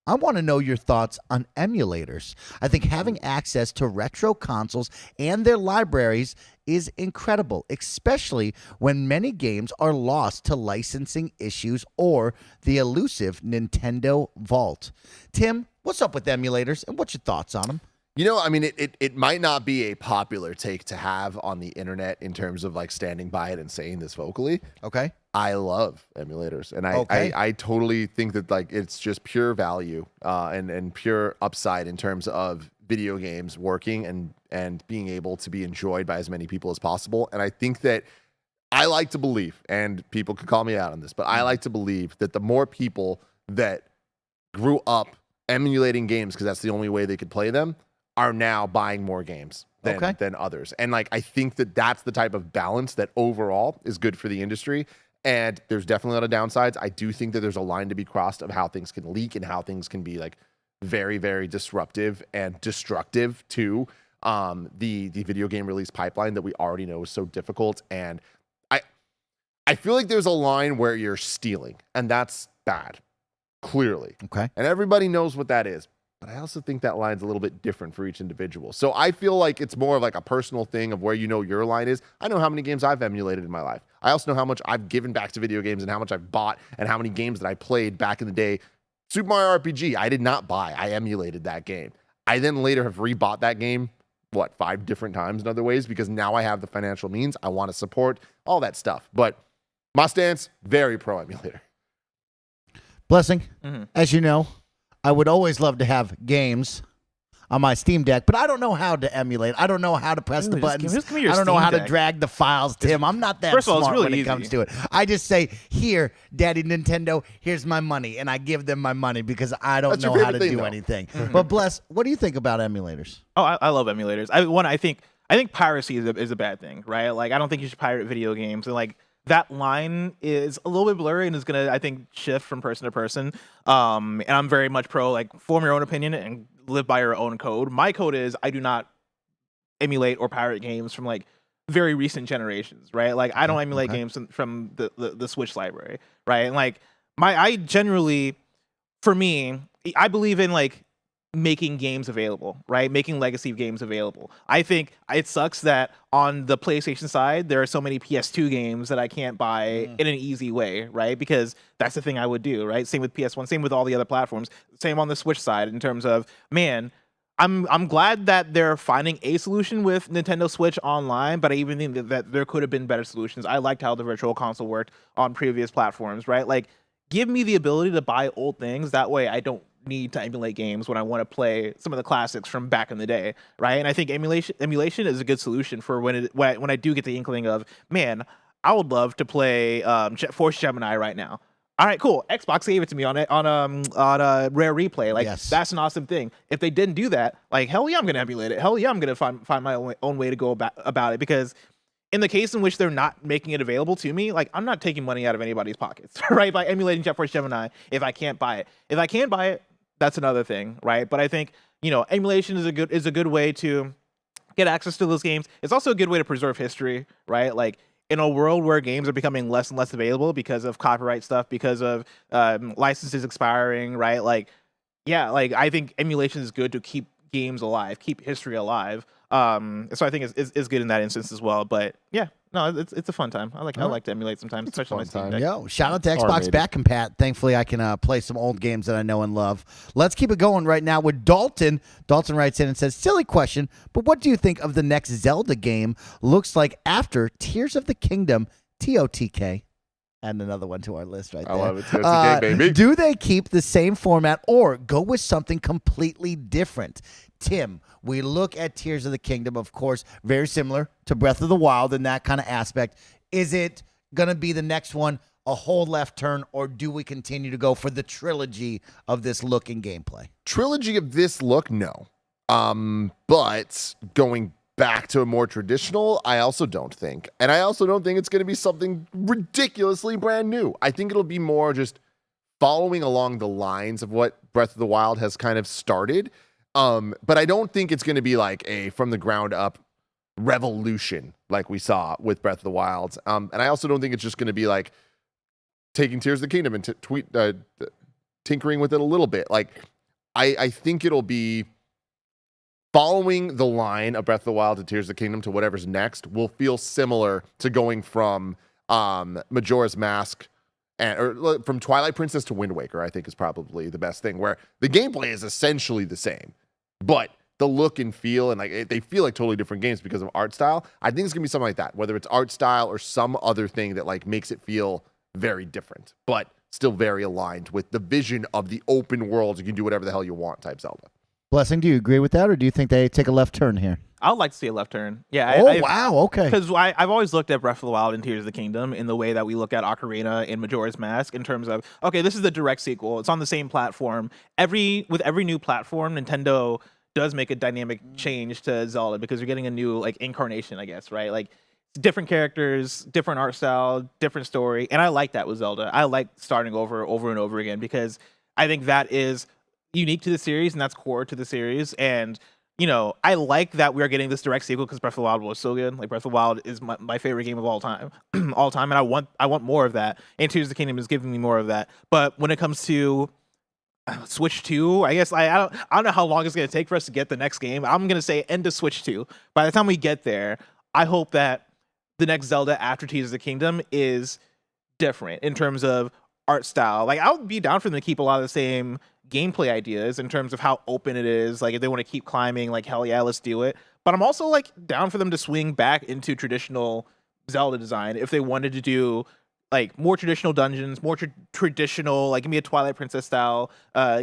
I want to know your thoughts on emulators. I think having access to retro consoles and their libraries is incredible, especially when many games are lost to licensing issues or the elusive Nintendo Vault. Tim, what's up with emulators, and what's your thoughts on them? You know, I mean, it might not be a popular take to have on the internet in terms of like standing by it and saying this vocally. Okay. I love emulators, and I totally think that like it's just pure value and pure upside in terms of video games working and being able to be enjoyed by as many people as possible. And I think that I like to believe, and people could call me out on this, but I like to believe that the more people that grew up emulating games because that's the only way they could play them are now buying more games than others. And like I think that that's the type of balance that overall is good for the industry. And there's definitely a lot of downsides. I do think that there's a line to be crossed of how things can leak and how things can be like very, very disruptive and destructive to the video game release pipeline that we already know is so difficult. And I feel like there's a line where you're stealing, and that's bad, clearly. Okay. And everybody knows what that is. But I also think that line's a little bit different for each individual. So I feel like it's more of like a personal thing of where you know your line is. I know how many games I've emulated in my life. I also know how much I've given back to video games and how much I've bought and how many games that I played back in the day. Super Mario RPG, I did not buy. I emulated that game. I then later have rebought that game, 5 different times in other ways, because now I have the financial means. I want to support all that stuff. But my stance, very pro emulator. Blessing, as you know, I would always love to have games on my Steam Deck, but I don't know how to emulate. I don't know how to press the Just buttons. give me your I don't know Steam how to Deck. drag the files, Tim. I'm not that First of all, it's smart really when it easy. comes to it. I just say, here, Daddy Nintendo, here's my money, and I give them my money because I don't That's your know how to favorite thing, do though. anything. But Bless, what do you think about emulators? Oh, I love emulators. I think piracy is a bad thing, right? Like, I don't think you should pirate video games, and like that line is a little bit blurry and is gonna, I think, shift from person to person. And I'm very much pro like form your own opinion and live by your own code. My code is I do not emulate or pirate games from like very recent generations, right? Like I don't emulate games from the Switch library, right? And like I generally, for me, I believe in like making games available, right? Making legacy games available. I think it sucks that on the PlayStation side, there are so many PS2 games that I can't buy in an easy way, right? Because that's the thing I would do, right? Same with PS1, same with all the other platforms, same on the Switch side in terms of, man, I'm glad that they're finding a solution with Nintendo Switch Online, but I even think that there could have been better solutions. I liked how the Virtual Console worked on previous platforms, right? Like, give me the ability to buy old things. That way I don't need to emulate games when I want to play some of the classics from back in the day, right? And I think emulation is a good solution for when I do get the inkling of, man, I would love to play Force Gemini right now. All right, cool. Xbox gave it to me on Rare Replay. Like, that's an awesome thing. If they didn't do that, like, hell yeah, I'm gonna emulate it. Hell yeah, I'm gonna find my own way to go about it, because in the case in which they're not making it available to me, like, I'm not taking money out of anybody's pockets, right? By emulating Jet Force Gemini, if I can't buy it. If I can buy it, that's another thing, right? But I think, emulation is a good way to get access to those games. It's also a good way to preserve history, right? Like, in a world where games are becoming less and less available because of copyright stuff, because of licenses expiring, right? Like, yeah, like, I think emulation is good to keep games alive, keep history alive. So I think it's good in that instance as well. But yeah, no, it's a fun time. I like to emulate sometimes, especially on my Steam Deck. Yo, shout out to Xbox Back Compat. Thankfully, I can play some old games that I know and love. Let's keep it going right now with Dalton. Dalton writes in and says, silly question, but what do you think of the next Zelda game? Looks like after Tears of the Kingdom, TOTK. And another one to our list right there. I love it. TOTK, baby. Do they keep the same format or go with something completely different? Tim, we look at Tears of the Kingdom, of course, very similar to Breath of the Wild in that kind of aspect. Is it going to be the next one a whole left turn, or do we continue to go for the trilogy of this look and gameplay? Trilogy of this look, no. But going back to a more traditional, I also don't think. And I also don't think it's going to be something ridiculously brand new. I think it'll be more just following along the lines of what Breath of the Wild has kind of started. But I don't think it's going to be like a from the ground up revolution like we saw with Breath of the Wild. And I also don't think it's just going to be like taking Tears of the Kingdom and tinkering with it a little bit. Like, I think it'll be following the line of Breath of the Wild to Tears of the Kingdom to whatever's next will feel similar to going from Majora's Mask or from Twilight Princess to Wind Waker, I think is probably the best thing, where the gameplay is essentially the same, but the look and feel and like they feel like totally different games because of art style. I think it's gonna be something like that, whether it's art style or some other thing that like makes it feel very different, but still very aligned with the vision of the open world. You can do whatever the hell you want type Zelda. Blessing, do you agree with that, or do you think they take a left turn here? I would like to see a left turn. Yeah. Wow. Okay. Because I've always looked at Breath of the Wild and Tears of the Kingdom in the way that we look at Ocarina and Majora's Mask, in terms of, okay, this is the direct sequel. It's on the same platform. With every new platform, Nintendo does make a dynamic change to Zelda, because you're getting a new like incarnation, I guess, right? Like, different characters, different art style, different story. And I like that with Zelda. I like starting over and over again, because I think that is unique to the series and that's core to the series. And I like that we're getting this direct sequel because Breath of the Wild was so good. Like, Breath of the Wild is my favorite game of all time, and I want more of that. And Tears of the Kingdom is giving me more of that. But when it comes to Switch 2, I guess I don't know how long it's going to take for us to get the next game. I'm going to say end of Switch 2. By the time we get there, I hope that the next Zelda after Tears of the Kingdom is different in terms of art style. Like, I would be down for them to keep a lot of the same gameplay ideas in terms of how open it is. Like, if they want to keep climbing, like, hell yeah, let's do it. But I'm also like down for them to swing back into traditional Zelda design if they wanted to do like more traditional dungeons, more traditional, like, give me a Twilight Princess style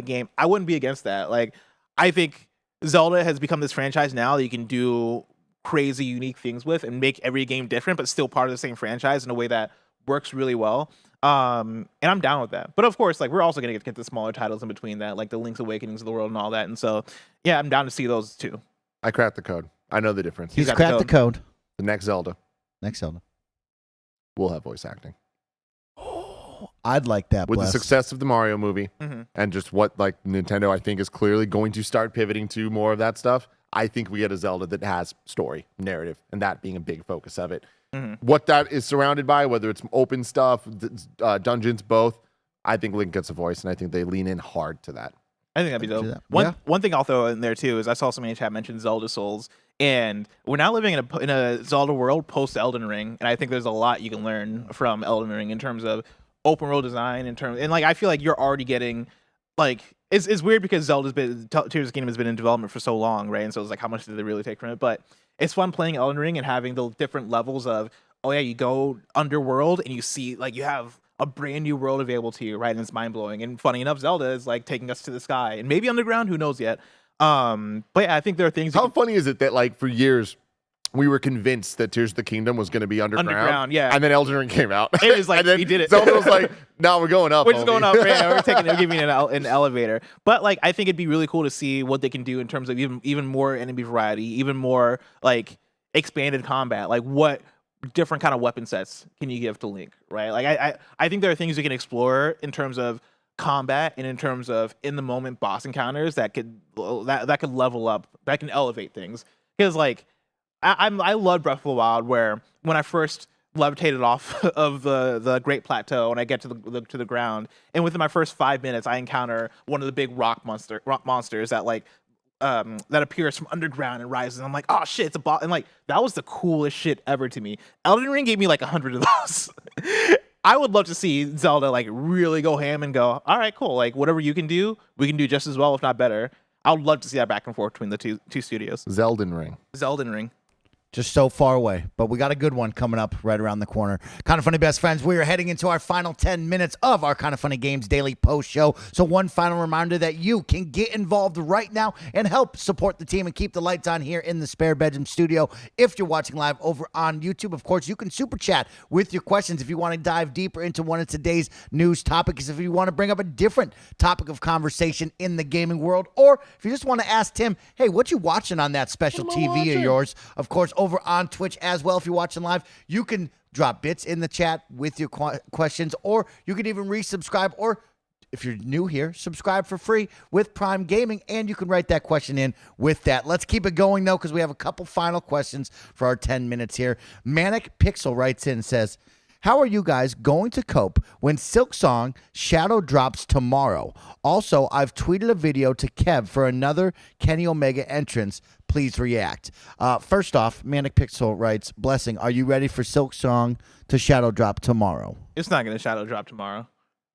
game. I wouldn't be against that. Like, I think Zelda has become this franchise now that you can do crazy, unique things with and make every game different, but still part of the same franchise in a way that works really well. And I'm down with that. But of course, like we're also gonna get the smaller titles in between that, like the Link's Awakenings of the world and all that. And so, yeah, I'm down to see those too. I cracked the code. I know the difference. He's cracked the code. The next Zelda will have voice acting. I'd like that. With Bless. the success of the Mario movie and just what like Nintendo, I think, is clearly going to start pivoting to more of that stuff. I think we get a Zelda that has story, narrative, and that being a big focus of it. What that is surrounded by, whether it's open stuff, dungeons, both, I think Link gets a voice, and I think they lean in hard to that. I think that'd be dope. Yeah. One thing I'll throw in there too is I saw somebody in chat mention Zelda Souls, and we're now living in a Zelda world post Elden Ring, and I think there's a lot you can learn from Elden Ring in terms of open world design, and like I feel like you're already getting like it's weird because Tears of the Kingdom has been in development for so long, right? And so it's like how much did they really take from it? But it's fun playing Elden Ring and having the different levels of you go underworld and you see like you have a brand new world available to you, right? And it's mind blowing. And funny enough, Zelda is like taking us to the sky and maybe underground, who knows yet. But yeah, I think there are things. How funny is it that like for years we were convinced that Tears of the Kingdom was going to be underground, yeah. And then Elden Ring came out. It was like and then we did it. Zelda was like, "No, we're going up. We're just homie." going up. Yeah, we're giving an elevator. But like, I think it'd be really cool to see what they can do in terms of even more enemy variety, even more like expanded combat. Like what different kind of weapon sets can you give to Link, right? Like I think there are things you can explore in terms of combat and in terms of in the moment boss encounters that could level up, that can elevate things. Because like I love Breath of the Wild, where when I first levitated off of the Great Plateau and I get to the ground, and within my first 5 minutes I encounter one of the big rock monsters that like that appears from underground and rises. And I'm like, oh shit, it's a boss. And like that was the coolest shit ever to me. Elden Ring gave me like 100 of those. I would love to see Zelda like really go ham and go, all right, cool. Like whatever you can do, we can do just as well, if not better. I would love to see that back and forth between the two studios. Zelden Ring. Just so far away, but we got a good one coming up right around the corner. Kind of Funny best friends, we are heading into our final 10 minutes of our Kind of Funny Games daily post show. So one final reminder that you can get involved right now and help support the team and keep the lights on here in the spare bedroom studio. If you're watching live over on YouTube, of course, you can super chat with your questions if you want to dive deeper into one of today's news topics, if you want to bring up a different topic of conversation in the gaming world, or if you just want to ask Tim, hey, what you watching on that special TV of yours? Of course, over on Twitch as well. If you're watching live, you can drop bits in the chat with your questions, or you can even resubscribe, or if you're new here, subscribe for free with Prime Gaming, and you can write that question in with that. Let's keep it going, though, because we have a couple final questions for our 10 minutes here. Manic Pixel writes in and says, how are you guys going to cope when Silksong Shadow drops tomorrow? Also, I've tweeted a video to Kev for another Kenny Omega entrance. Please react. First off, Manic Pixel writes, blessing, are you ready for Silksong to shadow drop tomorrow? It's not going to shadow drop tomorrow.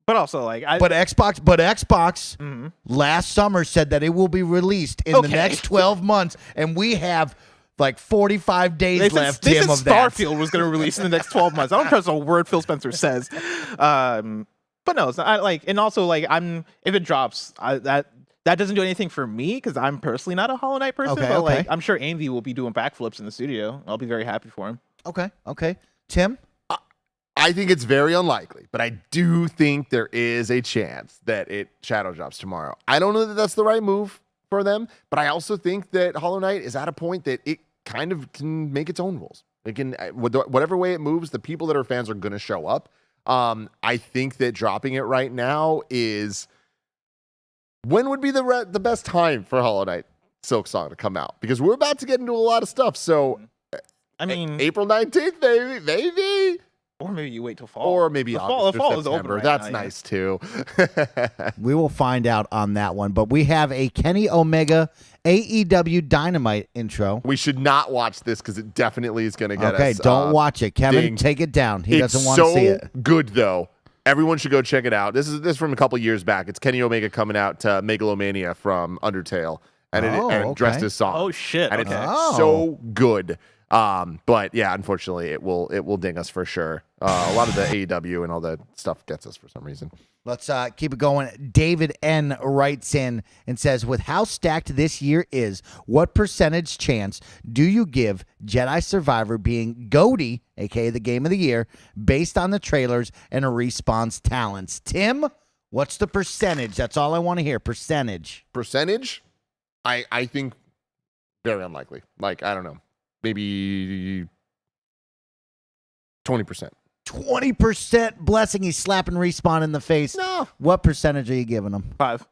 But also, like, But Xbox last summer said that it will be released in the next 12 months, and we have like 45 days left, Tim, of that. Starfield was going to release in the next 12 months. I don't trust a word Phil Spencer says. But no, it's not, like, and also, like, if it drops, that doesn't do anything for me because I'm personally not a Hollow Knight person. Okay, but like, I'm sure Andy will be doing backflips in the studio. I'll be very happy for him. Okay. Tim? I think it's very unlikely, but I do think there is a chance that it shadow drops tomorrow. I don't know that that's the right move for them, but I also think that Hollow Knight is at a point that it kind of can make its own rules. It can, whatever way it moves, the people that are fans are going to show up. I think that dropping it right now is, when would be the best time for Hollow Knight Silksong to come out? Because we're about to get into a lot of stuff. So, I mean, April 19th, maybe. Or maybe you wait till fall. Or maybe the August fall or is open September. right That's now, nice too. We will find out on that one. But we have a Kenny Omega AEW Dynamite intro. We should not watch this because it definitely is going to get us. Okay, don't watch it. Kevin, dinged. take it down. He doesn't want to see it. It's so good, though. Everyone should go check it out. This is from a couple years back. It's Kenny Omega coming out to Megalomania from Undertale, and it dressed as Song. Oh shit! And it's okay. so good. But yeah, unfortunately, it will ding us for sure. A lot of the AEW and all that stuff gets us for some reason. Let's keep it going. David N. writes in and says, with how stacked this year is, what percentage chance do you give Jedi Survivor being GOTY, a.k.a. the game of the year, based on the trailers and a Respawn's talents? Tim, what's the percentage? That's all I want to hear. Percentage. Percentage? I think very unlikely. Like, I don't know. Maybe 20%. 20% blessing. He's slapping Respawn in the face. No. What percentage are you giving him? 5.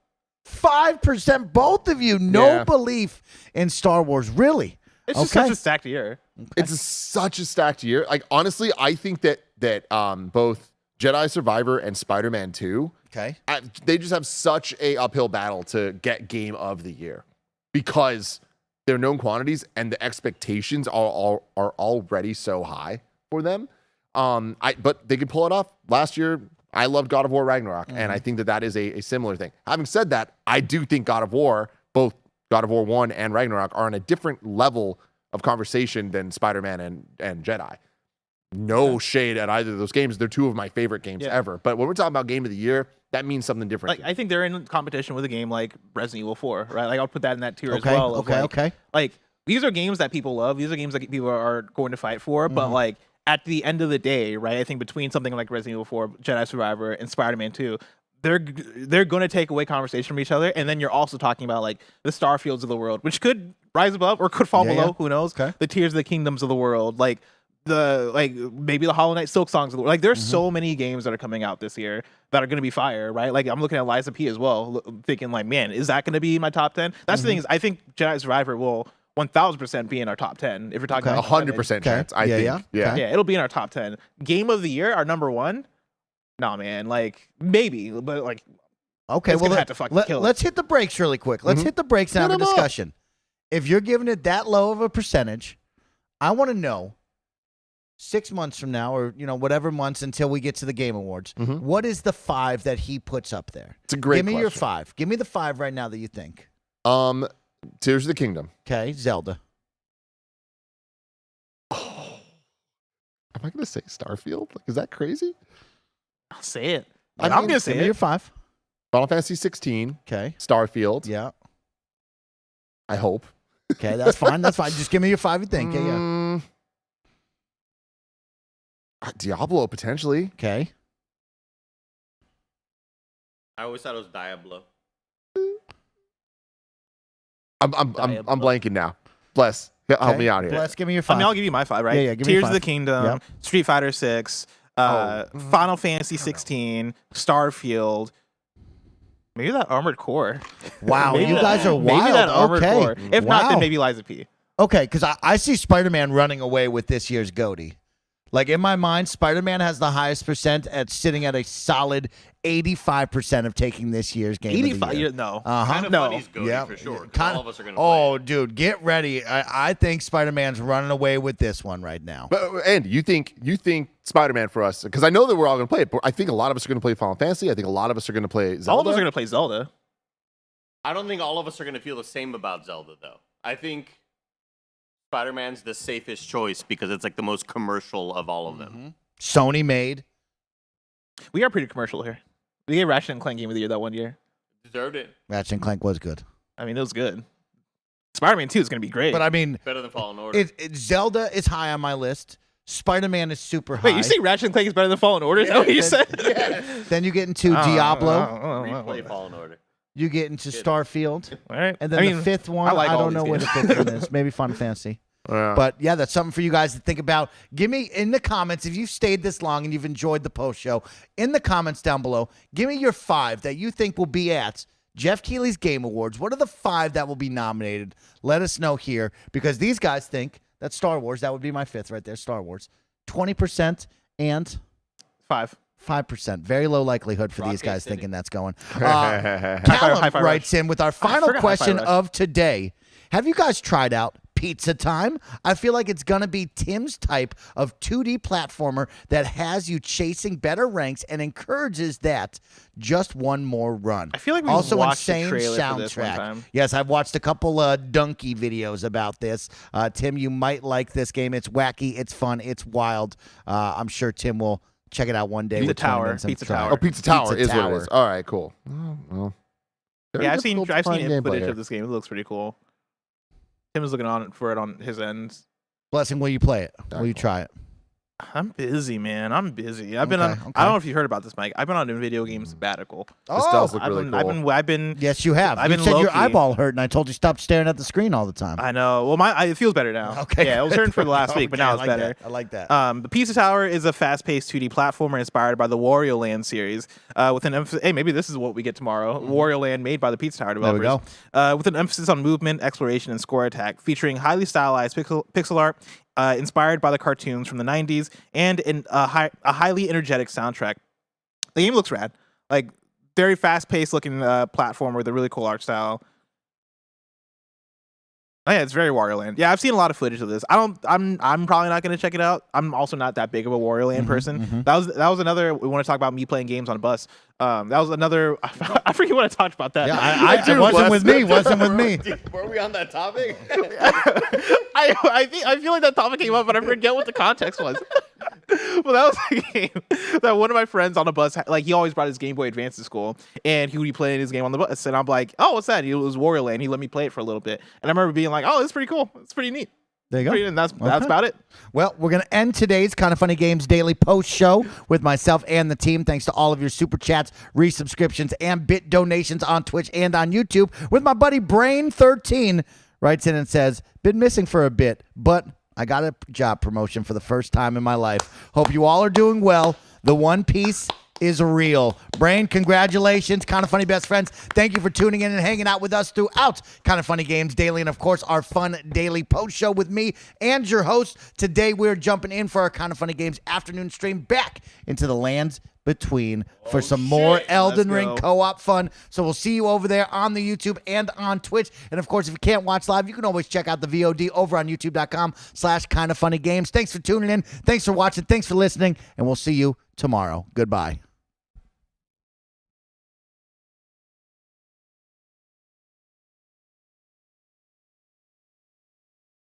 5%. Both of you. No Yeah. belief in Star Wars. Really? It's just such a stacked year. It's such a stacked year. Like, honestly, I think that both Jedi Survivor and Spider-Man 2, Okay. they just have such a uphill battle to get game of the year because they're known quantities and the expectations are already so high for them. But they could pull it off. Last year, I loved God of War Ragnarok, and I think that is a similar thing. Having said that, I do think God of War, both God of War 1 and Ragnarok, are on a different level of conversation than Spider-Man and Jedi. No shade at either of those games. They're two of my favorite games ever. But when we're talking about game of the year, that means something different. Like, I think they're in competition with a game like Resident Evil 4, right? Like, I'll put that in that tier as Okay, well. okay. Like, these are games that people love. These are games that people are going to fight for. But, like, at the end of the day, right, I think between something like Resident Evil 4, Jedi Survivor, and Spider-Man 2, they're going to take away conversation from each other. And then you're also talking about, like, the Starfields of the world, which could rise above or could fall below. Who knows? Okay. The Tears of the Kingdoms of the world. Like, maybe the Hollow Knight Silk Songs of the world. Like, there's so many games that are coming out this year that are going to be fire, right? Like, I'm looking at Liza P as well, thinking, like, man, is that going to be my top 10? That's the thing is, I think Jedi Survivor will 1,000% be in our top 10 if you're talking about 100% chance. I think. Yeah. Yeah, it'll be in our top 10. Game of the year, our number 1? Nah, man, like, maybe, but, like, Okay, it's well, gonna have to fucking kill it. let's hit the brakes really quick. Let's hit the brakes and have a Hit 'em up. discussion. If you're giving it that low of a percentage, I want to know 6 months from now, or whatever months until we get to the Game Awards, what is the 5 that he puts up there? It's a great Give me your question. 5. Give me the 5 right now that you think. Tears of the Kingdom. Okay, Zelda. Oh. Am I going to say Starfield? Like, is that crazy? I'll say it. I I'm mean, going to say Give me your it. 5. Final Fantasy 16. Okay. Starfield. Yeah. I hope. Okay, that's fine. That's fine. Just give me your 5 you think. Yeah. Diablo, potentially. Okay. I always thought it was Diablo. I'm blanking now. Bless. Help me out here. Bless, give me your 5. I mean, I'll give you my 5, right? Yeah, give me your Tears of the 5. Kingdom, Yep. Street Fighter 6, Final Fantasy 16, Starfield. Maybe that Armored Core. Wow, Maybe you that- guys are wild. Maybe that Armored Okay. Core. If not, Wow. then maybe Liza P. Okay, because I see Spider-Man running away with this year's GOTY. Like, in my mind, Spider-Man has the highest percent at sitting at a solid 85% of taking this year's game 85? of the year. No. Kind of No. funny's goated Yeah. for sure. 'Cause Kind all of- of us are going to play. Oh, dude, get ready. I think Spider-Man's running away with this one right now. But Andy, you think Spider-Man for us? Because I know that we're all going to play it, but I think a lot of us are going to play Final Fantasy. I think a lot of us are going to play Zelda. All of us are going to play Zelda. I don't think all of us are going to feel the same about Zelda, though. I think Spider-Man's the safest choice because it's like the most commercial of all of them. Sony made. We are pretty commercial here. We gave Ratchet and Clank Game of the Year that one year. Deserved it. Ratchet and Clank was good. I mean, it was good. Spider-Man 2 is going to be great. But I mean, Better than Fallen Order. Zelda is high on my list. Spider-Man is super high. Wait, you say Ratchet and Clank is better than Fallen Order? Is that what you said? Then you get into Diablo. Replay Fallen Order. You get into Starfield. All right. And then I the mean, 5th one, I like I all don't know these where the games. 5th one is. Maybe Final Fantasy. But yeah, that's something for you guys to think about. Give me in the comments, if you've stayed this long and you've enjoyed the post show, in the comments down below, give me your 5 that you think will be at Jeff Keighley's Game Awards. What are the 5 that will be nominated? Let us know here, because these guys think that Star Wars, that would be my 5th right there, Star Wars. 20% and 5%. Very low likelihood for these guys thinking that's going. Callum Hi-Fi writes in with our final forgot question Hi-Fi Rush. of today. Have you guys tried out pizza time. I feel like it's going to be Tim's type of 2D platformer that has you chasing better ranks and encourages that just one more run. I feel like we also watched the insane trailer for this one soundtrack. time. Yes, I've watched a couple donkey videos about this. Tim, you might like this game. It's wacky, it's fun, it's wild. I'm sure Tim will check it out one day. Pizza with 20 Tower. minutes of Pizza trial. Tower. Oh, Pizza Tower Pizza is what it Tower. is. All right, cool. Oh, well. Very Yeah, I've seen difficult to find gameplay footage here. of this game. It looks pretty cool. Tim is looking on for it on his end. Blessing, will you play it? Will you try it? I'm busy, man. I'm busy. I've been Okay, on. okay. I don't know if you heard about this, Mike. I've been on a video game sabbatical. This does look I've really been, cool. I've been. Yes, you have. I've You been said your low-key. eyeball hurt, and I told you stop staring at the screen all the time. I know. Well, it feels better now. Okay, Yeah, it was hurting for the last week, but Okay, now I it's like better. that. I like that. The Pizza Tower is a fast-paced 2D platformer inspired by the Wario Land series, with an emphasis. Hey, maybe this is what we get tomorrow. Wario Land, made by the Pizza Tower There we developers. With an emphasis on movement, exploration, and score attack, featuring highly stylized pixel art, inspired by the cartoons from the 90s, and a highly energetic soundtrack. The game looks rad. Like, very fast-paced looking platformer with a really cool art style. Oh yeah, it's very Wario Land. Yeah, I've seen a lot of footage of this. I'm probably not going to check it out. I'm also not that big of a Wario Land person. That was another. We want to talk about me playing games on a bus. That was another. I forget what I talked about that. Yeah, it wasn't with me. Wasn't with me. Were we on that topic? I feel like that topic came up, but I forget what the context was. Well, that was a game that one of my friends on a bus, like, he always brought his Game Boy Advance to school, and he would be playing his game on the bus, and I'm like, oh, what's that? It was Wario Land. He let me play it for a little bit, and I remember being like, oh, it's pretty cool. It's pretty neat. There you go. And that's about it. Well, we're going to end today's Kinda Funny Games Daily Post Show with myself and the team. Thanks to all of your super chats, resubscriptions, and bit donations on Twitch and on YouTube. With my buddy Brain13 writes in and says, been missing for a bit, but I got a job promotion for the first time in my life. Hope you all are doing well. The One Piece is real. Brain, congratulations. Kinda Funny best friends, thank you for tuning in and hanging out with us throughout Kinda Funny Games Daily, and of course our fun daily post show with me and your host. Today we're jumping in for our Kinda Funny Games afternoon stream back into the lands between for some more Elden Let's Ring go. co-op fun. So we'll see you over there on the YouTube and on Twitch. And of course, if you can't watch live, you can always check out the VOD over on youtube.com/kindafunnygames. Thanks for tuning in. Thanks for watching. Thanks for listening. And we'll see you tomorrow. Goodbye.